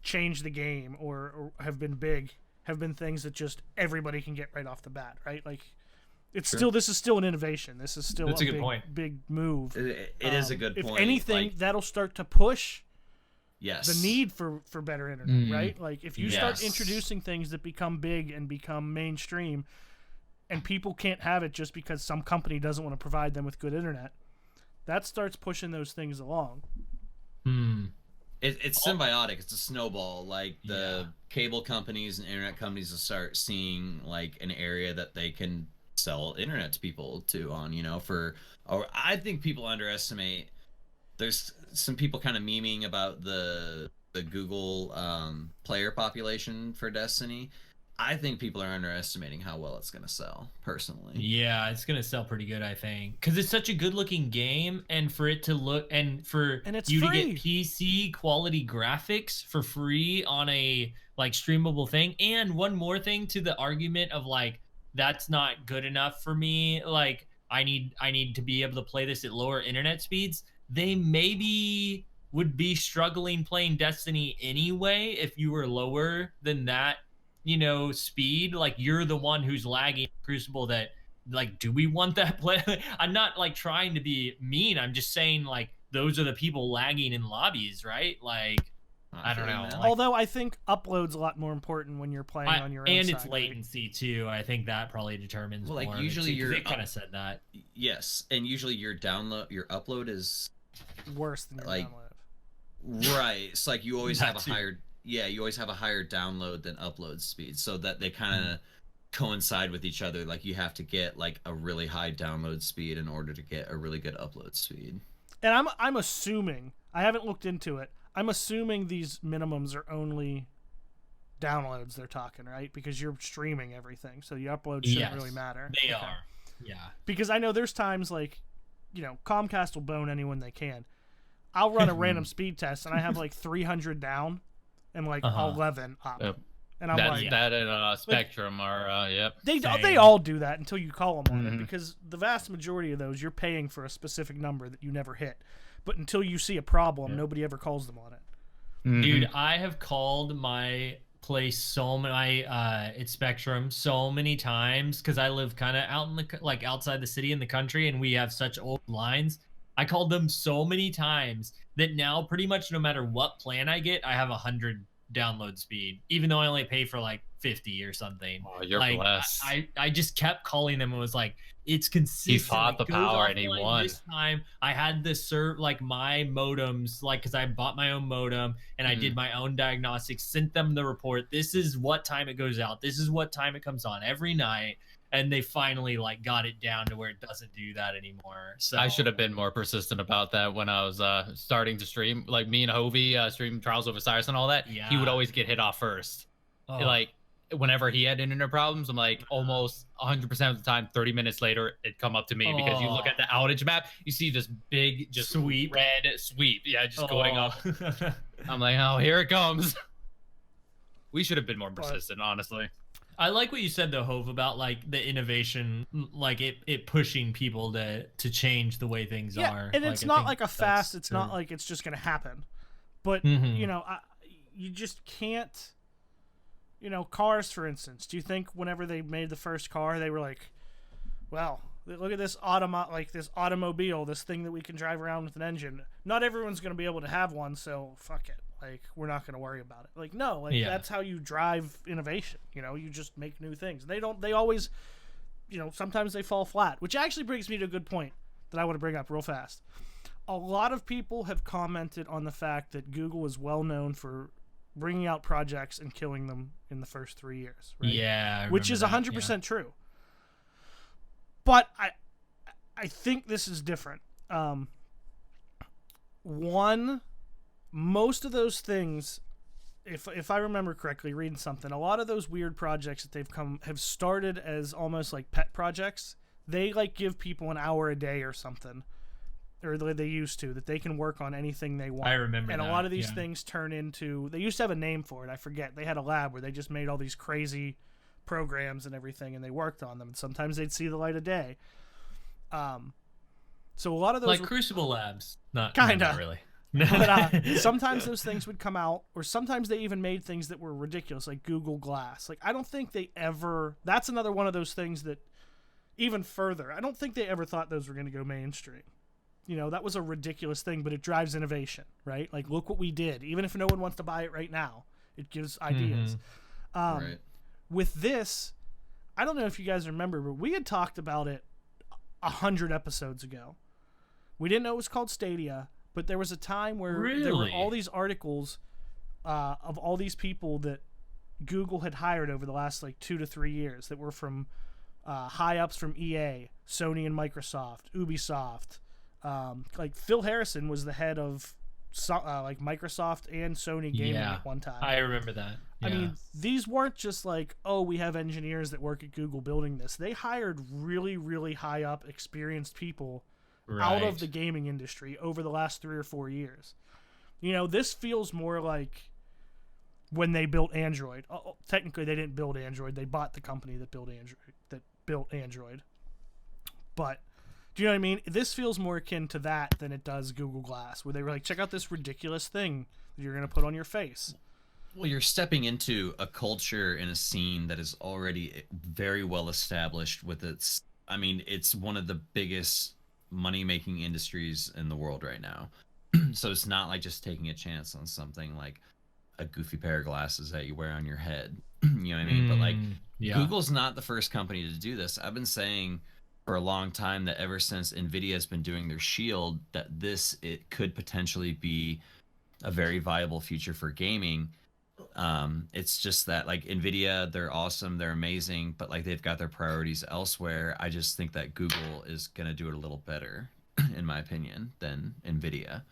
change the game or have been big have been things that just everybody can get right off the bat, right? Like, it's this is still an innovation. This is still That's a good point. big move. it is a good point. If anything, like, that'll start to push yes, the need for better internet, right? Like, if you start Yes. introducing things that become big and become mainstream, and people can't have it just because some company doesn't want to provide them with good internet, that starts pushing those things along. It's symbiotic. It's a snowball. Like the cable companies and internet companies will start seeing like an area that they can sell internet to people to on, or I think people underestimate. There's some people kind of memeing about the Google player population for Destiny. I think people are underestimating how well it's going to sell, personally. Yeah, it's going to sell pretty good, I think. Because it's such a good-looking game, and for it to look... And for it's you free. to get PC quality graphics for free on a, like, streamable thing. And one more thing to the argument of, like, that's not good enough for me. Like, I need to be able to play this at lower internet speeds. They maybe would be struggling playing Destiny anyway if you were lower than that, speed. Like, you're the one who's lagging Crucible. That, like, do we want that play? I'm not like trying to be mean. I'm just saying, like, those are the people lagging in lobbies, right? Like, I don't know. Like, Although I think upload's a lot more important when you're playing on your own and side, it's latency too. I think that probably determines. Well, like, more of it, usually too, 'cause you're they kind of said that. Yes, and usually your upload is worse than your like, download. right. It's like you always That have a too. higher. Yeah, you always have a higher download than upload speed, so that they kind of coincide with each other. Like, you have to get like a really high download speed in order to get a really good upload speed. And I'm assuming, I haven't looked into it, I'm assuming these minimums are only downloads they're talking, right? Because you're streaming everything, so the upload shouldn't really matter. They Okay. are. Yeah. Because I know there's times like, Comcast will bone anyone they can. I'll run a random speed test and I have like 300 down and like 11 up. Yep. And I'm That's like, that and Spectrum are yep. they all do that until you call them on it, because the vast majority of those you're paying for a specific number that you never hit. But until you see a problem, nobody ever calls them on it. Dude, I have called my place it's Spectrum so many times because I live kind of out in the like outside the city in the country, and we have such old lines. I called them so many times that now pretty much no matter what plan I get, I have 100 download speed, even though I only pay for like 50 or something. Oh, you're like blessed. I just kept calling them and was like, it's consistent. He fought the It goes power and he offline won. this time. I had this like my modems, like because I bought my own modem and I did my own diagnostics, sent them the report. This is what time it goes out. This is what time it comes on every night. And they finally like got it down to where it doesn't do that anymore. So I should have been more persistent about that when I was starting to stream. Like me and Hovey stream Trials of Osiris and all that. Yeah. He would always get hit off first. Like whenever he had internet problems, I'm like almost 100% of the time, 30 minutes later, it'd come up to me because you look at the outage map, you see this big just sweep, red sweep. Yeah, just going up. I'm like, oh, here it comes. We should have been more persistent, honestly. I like what you said though, Hove, about like the innovation, like it pushing people to change the way things are. And it's not like a fast. It's not like it's just gonna happen, but you know, you just can't. You know, cars, for instance. Do you think whenever they made the first car, they were like, "Well, look at this this automobile, this thing that we can drive around with an engine. Not everyone's gonna be able to have one, so fuck it. Like, we're not going to worry about it." Like, no, like that's how you drive innovation. You know, you just make new things. They always, you know, sometimes they fall flat, which actually brings me to a good point that I want to bring up real fast. A lot of people have commented on the fact that Google is well known for bringing out projects and killing them in the first 3 years. Right? Yeah. Which is 100% true. But I think this is different. Most of those things, if I remember correctly, reading something, a lot of those weird projects that have started as almost like pet projects. They like give people an hour a day or something, or they used to, that they can work on anything they want. I remember and that, a lot of these things turn into, they used to have a name for it. I forget. They had a lab where they just made all these crazy programs and everything, and they worked on them. And sometimes they'd see the light of day. So a lot of those like Crucible Labs, not really. But sometimes those things would come out, or sometimes they even made things that were ridiculous, like Google Glass. Like, I don't think they ever. That's another one of those things that, even further, I don't think they ever thought those were going to go mainstream. You know, that was a ridiculous thing, but it drives innovation, right? Like, look what we did. Even if no one wants to buy it right now, it gives ideas. Right. With this, I don't know if you guys remember, but we had talked about it 100 episodes ago. We didn't know it was called Stadia. But there was a time where there were all these articles of all these people that Google had hired over the last like 2 to 3 years that were from high ups from EA, Sony and Microsoft, Ubisoft. Like Phil Harrison was the head of like Microsoft and Sony gaming at one time. I remember that. Yeah. I mean, these weren't just like, oh, we have engineers that work at Google building this. They hired really, really high up, experienced people out of the gaming industry over the last 3 or 4 years. You know, this feels more like when they built Android. Technically, they didn't build Android. They bought the company that built Android. But do you know what I mean? This feels more akin to that than it does Google Glass, where they were like, check out this ridiculous thing that you're going to put on your face. Well, you're stepping into a culture and a scene that is already very well established with its... I mean, it's one of the biggest money-making industries in the world right now. So it's not like just taking a chance on something like a goofy pair of glasses that you wear on your head. You know what I mean? But like, Google's not the first company to do this. I've been saying for a long time that ever since Nvidia has been doing their Shield, that it could potentially be a very viable future for gaming. It's just that like Nvidia, they're awesome, they're amazing, but like they've got their priorities elsewhere. I just think that Google is gonna do it a little better, in my opinion, than Nvidia.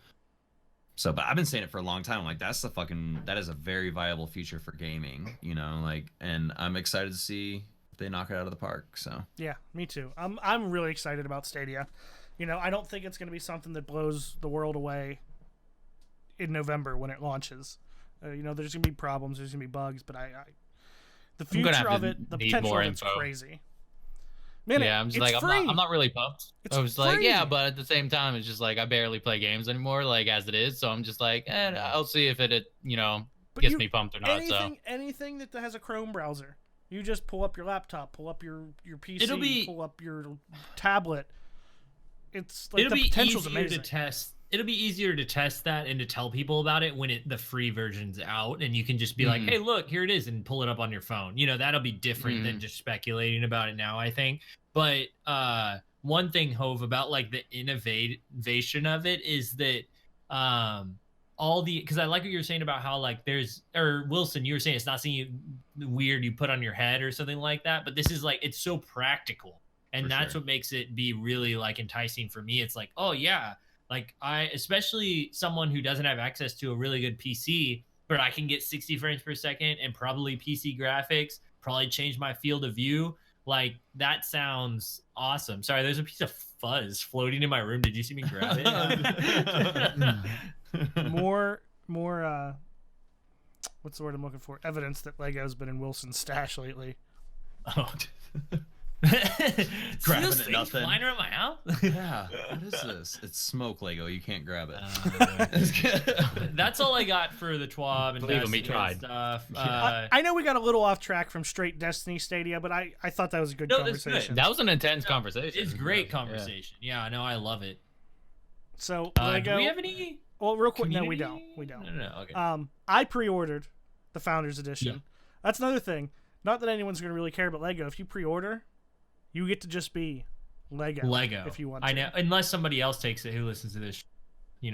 So, but I've been saying it for a long time. I'm like, that is a very viable future for gaming, you know, like, and I'm excited to see if they knock it out of the park. So yeah, me too. I'm really excited about Stadia. You know, I don't think it's gonna be something that blows the world away in November when it launches. You know, there's gonna be problems, there's gonna be bugs, but the future of it, the potential of it's crazy. Man, yeah, I'm just it's like free. I'm not really pumped. It's I was like, yeah, free. but at the same time, it's just like I barely play games anymore, like as it is. So I'm just like, I'll see if it But gets me pumped or not. anything that has a Chrome browser, you just pull up your laptop, pull up your PC, pull up your tablet. It's like It'll the be potential's easier amazing. to test. It'll be easier to test that and to tell people about it when the free version's out, and you can just be like, "Hey, look, here it is," and pull it up on your phone. That'll be different than just speculating about it now, I think. But one thing, Hove, about like the innovation of it is that because I like what you were saying about how like Wilson, you were saying it's not something weird you put on your head or something like that, but this is like it's so practical, and that's what makes it be really like enticing for me. It's like, oh yeah. Like especially someone who doesn't have access to a really good PC, but I can get 60 frames per second and probably PC graphics, probably change my field of view. Like that sounds awesome. Sorry, there's a piece of fuzz floating in my room. Did you see me grab it? more what's the word I'm looking for? Evidence that Lego's been in Wilson's stash lately. Oh. Grabbing it, nothing. Flying around my house? Yeah. What is this? It's smoke Lego. You can't grab it. That's all I got for the TWAB and Believe me, Destiny tried. stuff. I know we got a little off track from straight Destiny Stadia, but I thought that was a good conversation. That was an intense conversation. It's great conversation. Yeah, I know. I love it. So Lego. Do we have any? Well, real quick, community? no, we don't. No. Okay. I pre-ordered the Founders Edition. Yeah. That's another thing. Not that anyone's going to really care about Lego. If you pre-order, you get to just be Lego. If you want to. I know. Unless somebody else takes it who listens to this.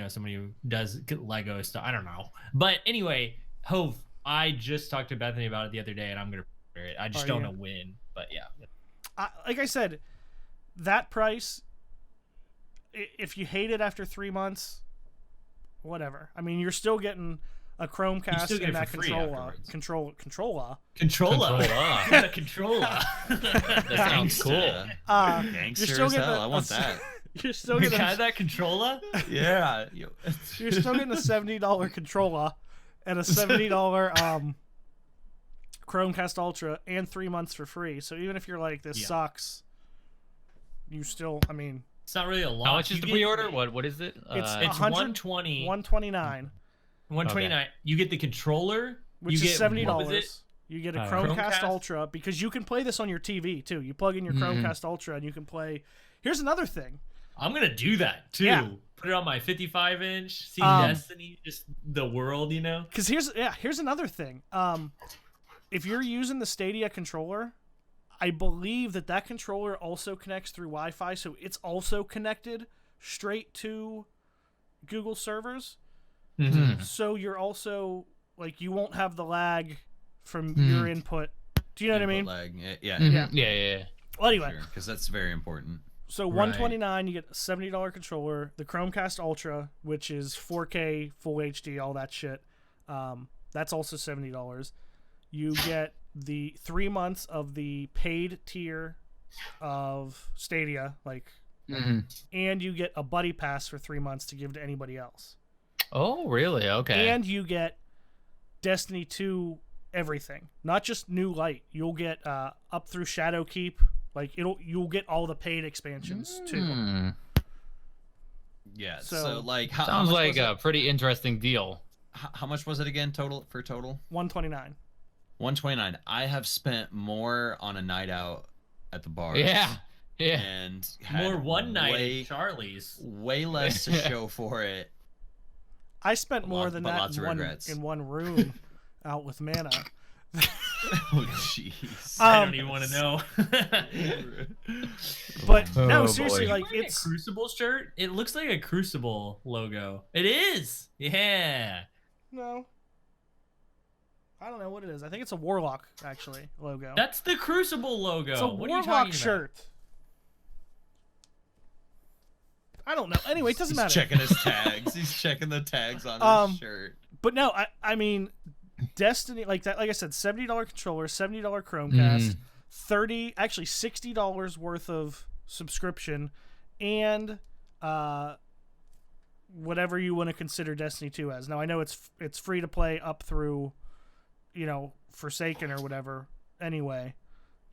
Somebody who does Lego stuff. I don't know. But anyway, Hove, I just talked to Bethany about it the other day, and I'm going to pre-order it. I just don't know when. But yeah. Like I said, that price, if you hate it after 3 months, whatever. I mean, you're still getting a Chromecast and that controller. The controller. That sounds cool. Gangster you're still as getting hell. I want that. You're still getting that controller? Yeah. You're still getting a $70 controller and a $70 Chromecast Ultra and 3 months for free. So even if you're like, this sucks, you still, I mean, it's not really a lot. How much is the pre-order? What is it? It's it's 120. 129. 129. Okay. You get the controller, which you is get, $70. You get a Chromecast Ultra because you can play this on your TV too. You plug in your Chromecast Ultra and you can play. Here's another thing. I'm gonna do that too. Yeah. Put it on my 55-inch. See Destiny, just the world, Because here's another thing. If you're using the Stadia controller, I believe that controller also connects through Wi-Fi, so it's also connected straight to Google servers. Mm-hmm. So you're also like you won't have the lag from your input. Do you know what I mean? Lag. Yeah. Yeah. Well, anyway, because that's very important. So $129, you get a $70 controller, the Chromecast Ultra, which is 4K, full HD, all that shit. That's also $70. You get the 3 months of the paid tier of Stadia, and you get a buddy pass for 3 months to give to anybody else. Oh, really? Okay. And you get Destiny 2 everything, not just New Light. You'll get up through Shadowkeep. You'll get all the paid expansions too. Yeah. So like, sounds like a pretty interesting deal. How much was it again total? 129. 129. I have spent more on a night out at the bar. Yeah. And more one night at Charlie's. Way less to show for it. I spent more than that in one room out with Mana. Oh jeez. I don't even want to know. But no, seriously, like it's a Crucible shirt. It looks like a Crucible logo. It is. Yeah. No. I don't know what it is. I think it's a Warlock actually logo. That's the Crucible logo. It's a Warlock shirt. I don't know. Anyway, it doesn't matter. He's checking his tags. He's checking the tags on his shirt. But no, I mean, Destiny, like that. Like I said, $70 controller, $70 Chromecast, $60 worth of subscription, and whatever you want to consider Destiny 2 as. Now I know it's free to play up through, Forsaken or whatever. Anyway,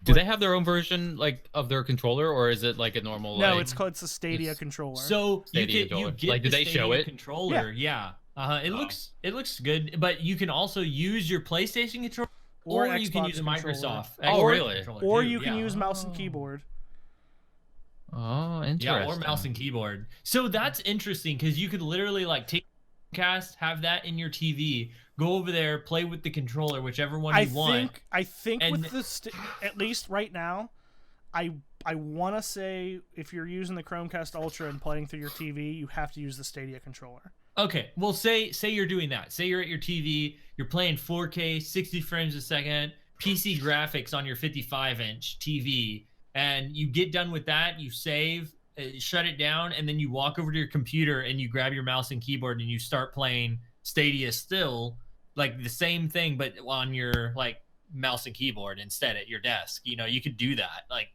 Do they have their own version like of their controller, or is it like a normal? No, like, it's a Stadia controller. So Stadia you controller. get Like, the did they show Stadia it? controller. Yeah. It looks good, but you can also use your PlayStation controller, or you can Xbox use a controller. Microsoft. Oh, Xbox really? controller Or too, you can yeah. use mouse and keyboard. Oh, interesting. Yeah, or mouse and keyboard. So that's interesting because you could literally like take cast, have that in your TV, go over there, play with the controller, whichever one you want. I think and- with the at least right now, I want to say if you're using the Chromecast Ultra and playing through your TV, you have to use the Stadia controller. Okay, well, say you're doing that. Say you're at your TV, you're playing 4K, 60 frames a second, PC graphics on your 55-inch TV, and you get done with that, you save, shut it down, and then you walk over to your computer and you grab your mouse and keyboard and you start playing Stadia still, like the same thing, but on your like mouse and keyboard instead at your desk. You know, you could do that. Like,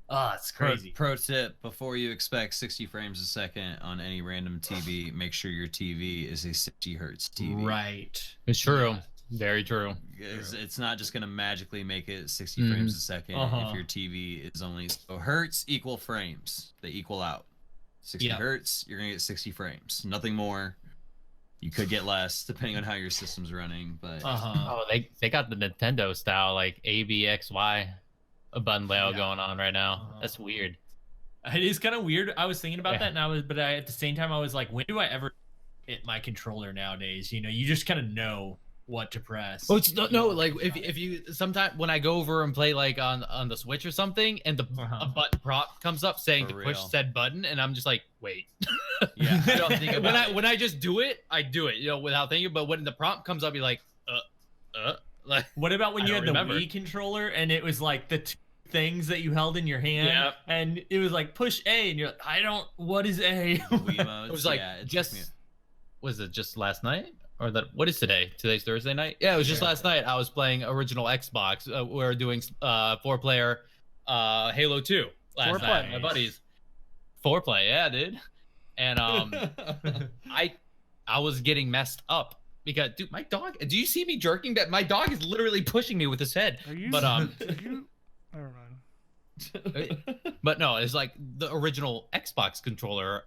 oh, it's crazy. Pro tip: before you expect 60 frames a second on any random TV, make sure your TV is a 60 hertz TV. Right. It's true. Yeah. Very true. It's not just gonna magically make it 60 frames a second if your TV is only so hertz equal frames. They equal out. 60 hertz, you're gonna get 60 frames. Nothing more. You could get less depending on how your system's running, but Oh, they got the Nintendo style like ABXY a button layout going on right now. That's weird. It is kind of weird. I was thinking about that, and at the same time, I was like, when do I ever hit my controller nowadays? You know, you just kind of know what to press. Oh, it's no, like if you sometimes when I go over and play like on the Switch or something, and a button prop comes up saying to push said button, and I'm just like, wait. yeah, I don't think about when I just do it, I do it, you know, without thinking. But when the prompt comes up, you're like, like. What about when you had the Wii controller and it was like the two things that you held in your hand, and it was like push A, and you're like, what is A? Wiimotes, It was like was it just last night? Or what is today? Today's Thursday night? Yeah, it was just last night. I was playing original Xbox. We were doing 4-player Halo 2 last night. My buddies. 4-play, yeah, dude. And I was getting messed up because, dude, my dog. Do you see me jerking? That my dog is literally pushing me with his head. Never mind. But no, it's like the original Xbox controller.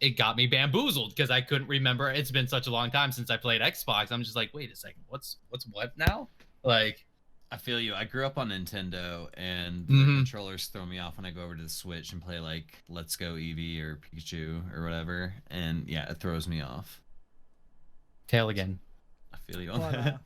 It got me bamboozled because I couldn't remember. It's been such a long time since I played Xbox. I'm just like, wait a second, what's what now? Like, I feel you. I grew up on Nintendo, and the controllers throw me off when I go over to the Switch and play like Let's Go Eevee or Pikachu or whatever. And yeah, it throws me off. Tail again. I feel you on that.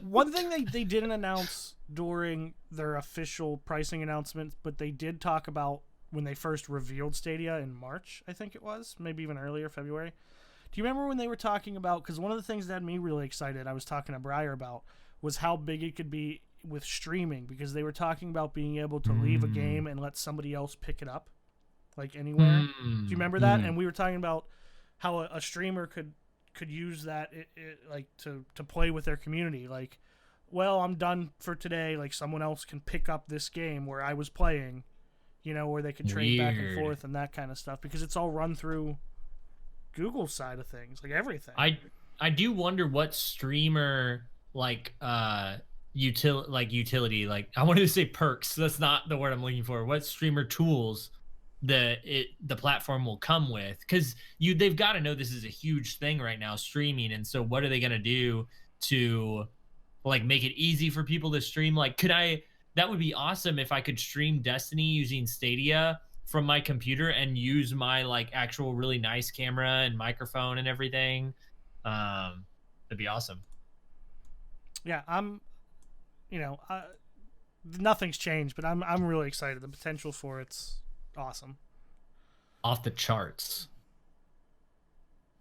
One thing they didn't announce during their official pricing announcement, but they did talk about when they first revealed Stadia in March, I think it was, maybe even earlier, February. Do you remember when they were talking about, because one of the things that had me really excited, I was talking to Briar about, was how big it could be with streaming, because they were talking about being able to leave a game and let somebody else pick it up, like anywhere. Do you remember that? And we were talking about how a streamer could use that like to play with their community, like, well, I'm done for today, like someone else can pick up this game where I was playing, you know, where they could trade back and forth and that kind of stuff, because it's all run through Google's side of things, like everything. I do wonder what streamer like utility, like I wanted to say perks, that's not the word I'm looking for. What streamer tools the platform will come with, because they've got to know this is a huge thing right now, streaming, and so what are they gonna do to like make it easy for people to stream? Like, that would be awesome if I could stream Destiny using Stadia from my computer and use my like actual really nice camera and microphone and everything. That'd be awesome. Yeah, nothing's changed, but I'm really excited. The potential for it's awesome. Off the charts.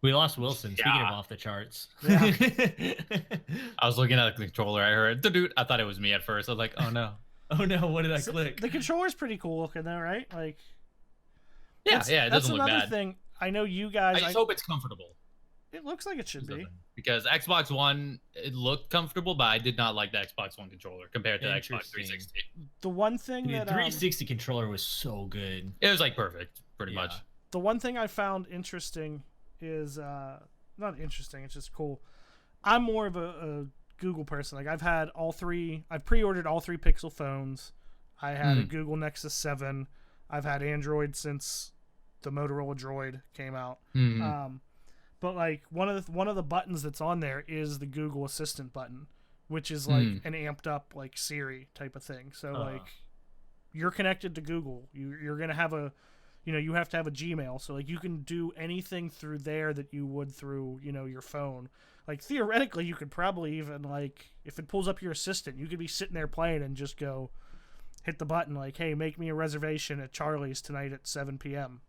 We lost Wilson. Speaking of off the charts. Yeah. I was looking at the controller. I heard, dude. I thought it was me at first. I was like, oh no. Oh no, what did I click? The controller's pretty cool looking though, right? Like, yeah, it doesn't look bad. That's another thing. I know you guys. I just hope it's comfortable. It looks like it should be. Because Xbox One, it looked comfortable, but I did not like the Xbox One controller compared to the Xbox 360. The one thing The that 360 controller was so good. It was like perfect, pretty much. The one thing I found interesting is not interesting. It's just cool. I'm more of a Google person. Like I've pre-ordered all 3 Pixel phones. I had a Google Nexus 7. I've had Android since the Motorola Droid came out. But like one of the buttons that's on there is the Google Assistant button, which is like an amped up like Siri type of thing. So like you're connected to Google. You're gonna have you have to have a Gmail. So like you can do anything through there that you would through your phone. Like theoretically, you could probably even like if it pulls up your assistant, you could be sitting there playing and just go hit the button like, hey, make me a reservation at Charlie's tonight at 7 p.m.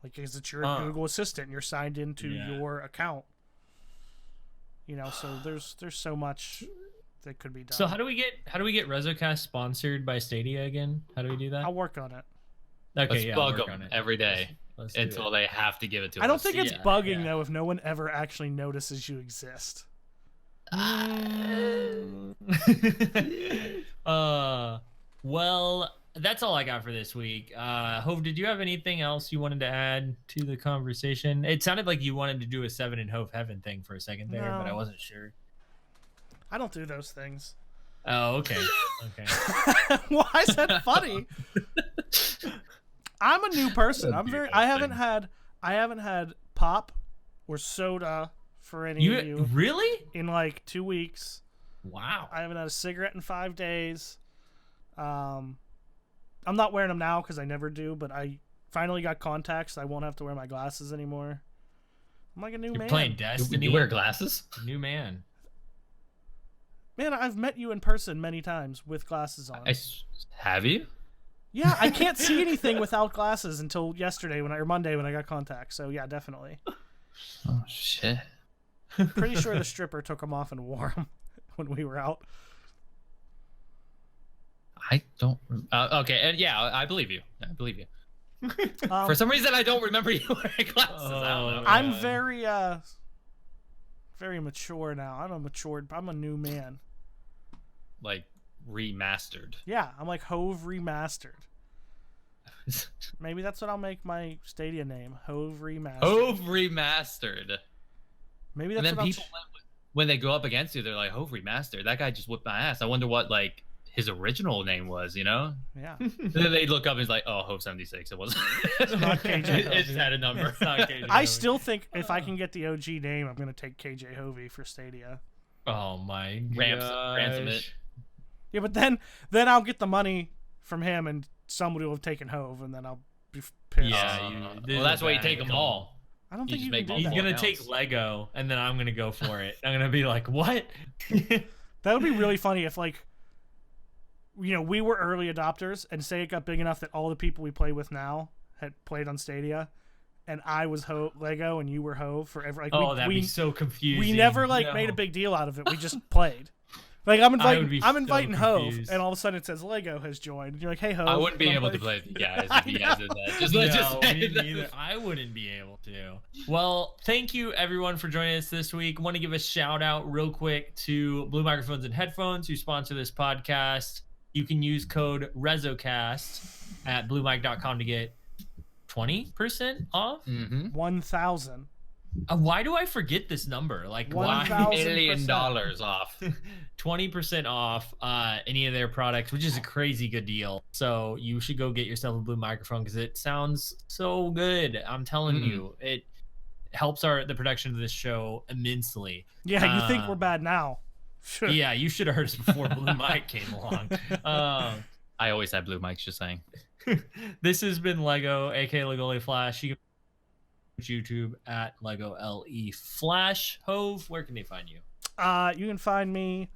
Like, because it's your Google Assistant, you're signed into your account. So there's so much that could be done. So how do we get REZOcast sponsored by Stadia again? How do we do that? I'll work on it. Okay, Let's bug them every day until they have to give it to us. I don't think it's bugging though if no one ever actually notices you exist. Well, that's all I got for this week. Hove, did you have anything else you wanted to add to the conversation? It sounded like you wanted to do a 7 in Hove Heaven thing for a second there, but I wasn't sure. I don't do those things. Oh, okay. Why is that funny? I'm a new person. I haven't had pop or soda for any of you. Really? In like 2 weeks. Wow. I haven't had a cigarette in 5 days. I'm not wearing them now because I never do, but I finally got contacts. So I won't have to wear my glasses anymore. I'm like a new man. Playing Destiny. You wear glasses? New man. Man, I've met you in person many times with glasses on. Have you? Yeah, I can't see anything without glasses until yesterday or Monday when I got contacts. So yeah, definitely. Oh shit. Pretty sure the stripper took them off and wore them when we were out. I don't. Okay, and yeah, I believe you. For some reason, I don't remember you wearing glasses. I don't know. I'm very mature now. I'm a new man. Like remastered. Yeah, I'm like Hove Remastered. Maybe that's what I'll make my Stadia name, Hove Remastered. Hove Remastered. Maybe that's and then people, when they go up against you, they're like, Hove Remastered. That guy just whipped my ass. I wonder what like his original name was, Yeah. And then they look up and it's like, oh, Hove 76. It wasn't. It's not KJ. It just had a number. It's not KJ. I still think if I can get the OG name, I'm gonna take KJ Hovey for Stadia. Oh my god. Ransom it. Yeah, but then I'll get the money from him, and somebody will have taken Hove, and then I'll be pissed. Yeah, well, that's why you take them all. I don't You think just you make can do He's that. gonna take Lego, and then I'm gonna go for it. I'm gonna be like, what? That would be really funny if like, we were early adopters, and say it got big enough that all the people we play with now had played on Stadia, and I was Lego and you were Hove forever. Like, that'd be so confusing. We never made a big deal out of it. We just played. Like I'm inviting Hove, confused. and all of a sudden it says Lego has joined. And you're like, hey Hove. I wouldn't be able to play with you guys if you guys did that. Just Me neither. I wouldn't be able to. Well, thank you everyone for joining us this week. Want to give a shout out real quick to Blue Microphones and Headphones who sponsor this podcast. You can use code REZOcast at bluemic.com to get 20% off. 1,000. Why do I forget this number? Like, why? $1,000 $1 million off. 20% off any of their products, which is a crazy good deal. So you should go get yourself a Blue microphone because it sounds so good. I'm telling you, it helps the production of this show immensely. Yeah, you think we're bad now? Yeah, you should have heard us before Blue Mic came along. I always had blue mics, just saying. This has been Lego, aka Lego Flash. You can YouTube at Lego LE Flash. Hove, where can they find you? You can find me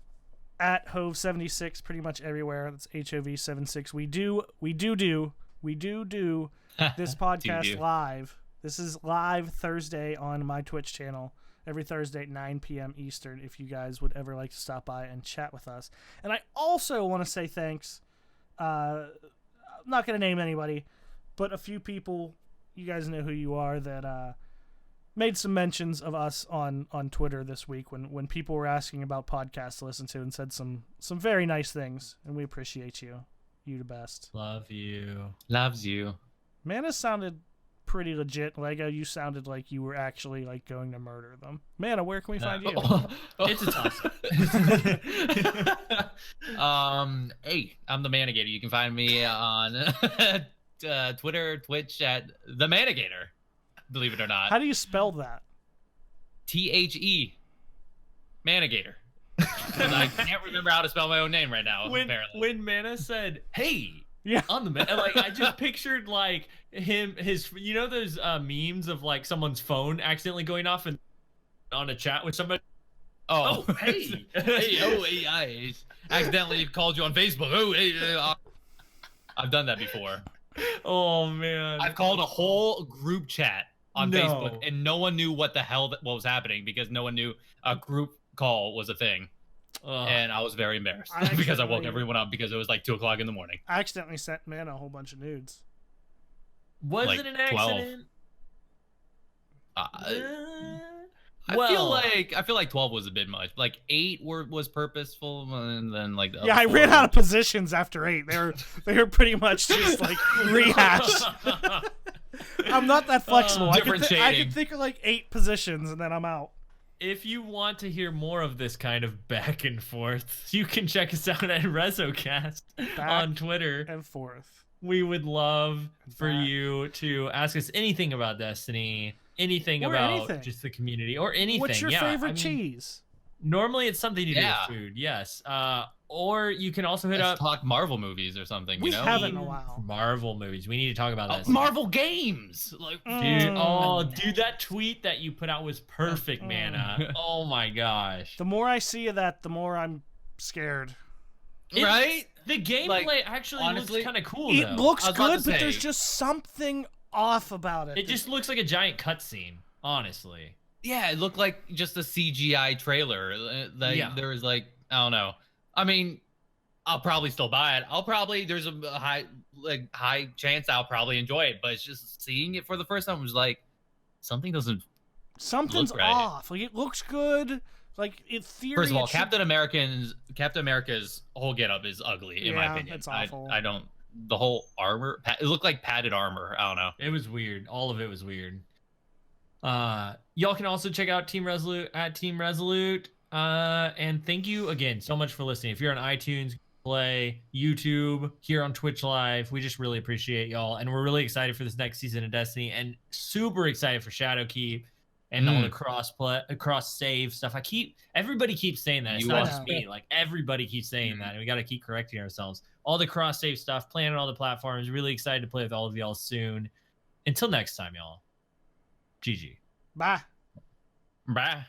at Hove76 pretty much everywhere. That's HOV76. We do this podcast live. This is live Thursday on my Twitch channel. Every Thursday at 9 p.m. Eastern, if you guys would ever like to stop by and chat with us. And I also want to say thanks. I'm not going to name anybody, but a few people, you guys know who you are, that made some mentions of us on Twitter this week when people were asking about podcasts to listen to and said some very nice things. And we appreciate you. You the best. Love you. Loves you. Mana sounded pretty legit. Lego, you sounded like you were actually like going to murder them. Mana, where can we find you? It's a toss. Hey, I'm the Menagerie. You can find me on Twitter, Twitch at the Menagerie. Believe it or not. How do you spell that? THE. Menagerie. And I can't remember how to spell my own name right now. Apparently. When Mana said, "Hey," Yeah. on the like, I just pictured like his, you know, those memes of like someone's phone accidentally going off and on a chat with somebody. Oh, Hey, hey, oh, hey, I accidentally called you on Facebook. Oh, hey, I've done that before. Oh man, I've called a whole group chat on No. Facebook, and no one knew what the hell what was happening because no one knew a group call was a thing. Ugh. And I was very embarrassed I because I woke accidentally- everyone up because it was like 2:00 in the morning. I accidentally sent Mana a whole bunch of nudes. Was like it an 12. accident? I feel like 12 was a bit much. Like 8 was purposeful, and then like the Yeah, other I 4 ran out were of positions after 8. They were pretty much just like rehashed. I'm not that flexible. Different I shading. could think of like 8 positions and then I'm out. If you want to hear more of this kind of back and forth, you can check us out at REZOcast Back on Twitter. and forth. We would love for Back. you to ask us anything about Destiny, anything Or about anything. just the community, or anything. What's your Yeah, favorite I mean, cheese? Normally it's something to do Yeah. with food, yes. Or you can also hit Let's up talk Marvel movies or something. We you know? haven't in a while. Marvel movies. We need to talk about Oh, this. Marvel games. Like, Dude, dude, that tweet that you put out was perfect, Mana. Oh my gosh. The more I see of that, the more I'm scared. right? The gameplay Like, actually honestly, looks kind of cool, It though. looks I was about good, to but say- there's just something off about it. It just looks like a giant cutscene, honestly. Yeah, it looked like just a CGI trailer. Like Yeah. there was like, I don't know. I mean, I'll probably still buy it. There's a high chance I'll probably enjoy it, but it's just seeing it for the first time was like something doesn't. Something's look right. off. Like it looks good. Like in theory. First of all, it should- Captain America's whole getup is ugly in my Yeah, opinion. it's awful. I don't. The whole armor, it looked like padded armor. I don't know. It was weird. All of it was weird. Y'all can also check out Team Resolute at Team Resolute. And thank you again so much for listening. If you're on iTunes, Play, YouTube, here on Twitch Live, we just really appreciate y'all. And we're really excited for this next season of Destiny and super excited for Shadowkeep and all the cross save stuff. Everybody keeps saying that. It's You not are. just me. Like everybody keeps saying that, and we got to keep correcting ourselves. All the cross save stuff, playing on all the platforms. Really excited to play with all of y'all soon. Until next time, y'all. GG. Bye. Bye.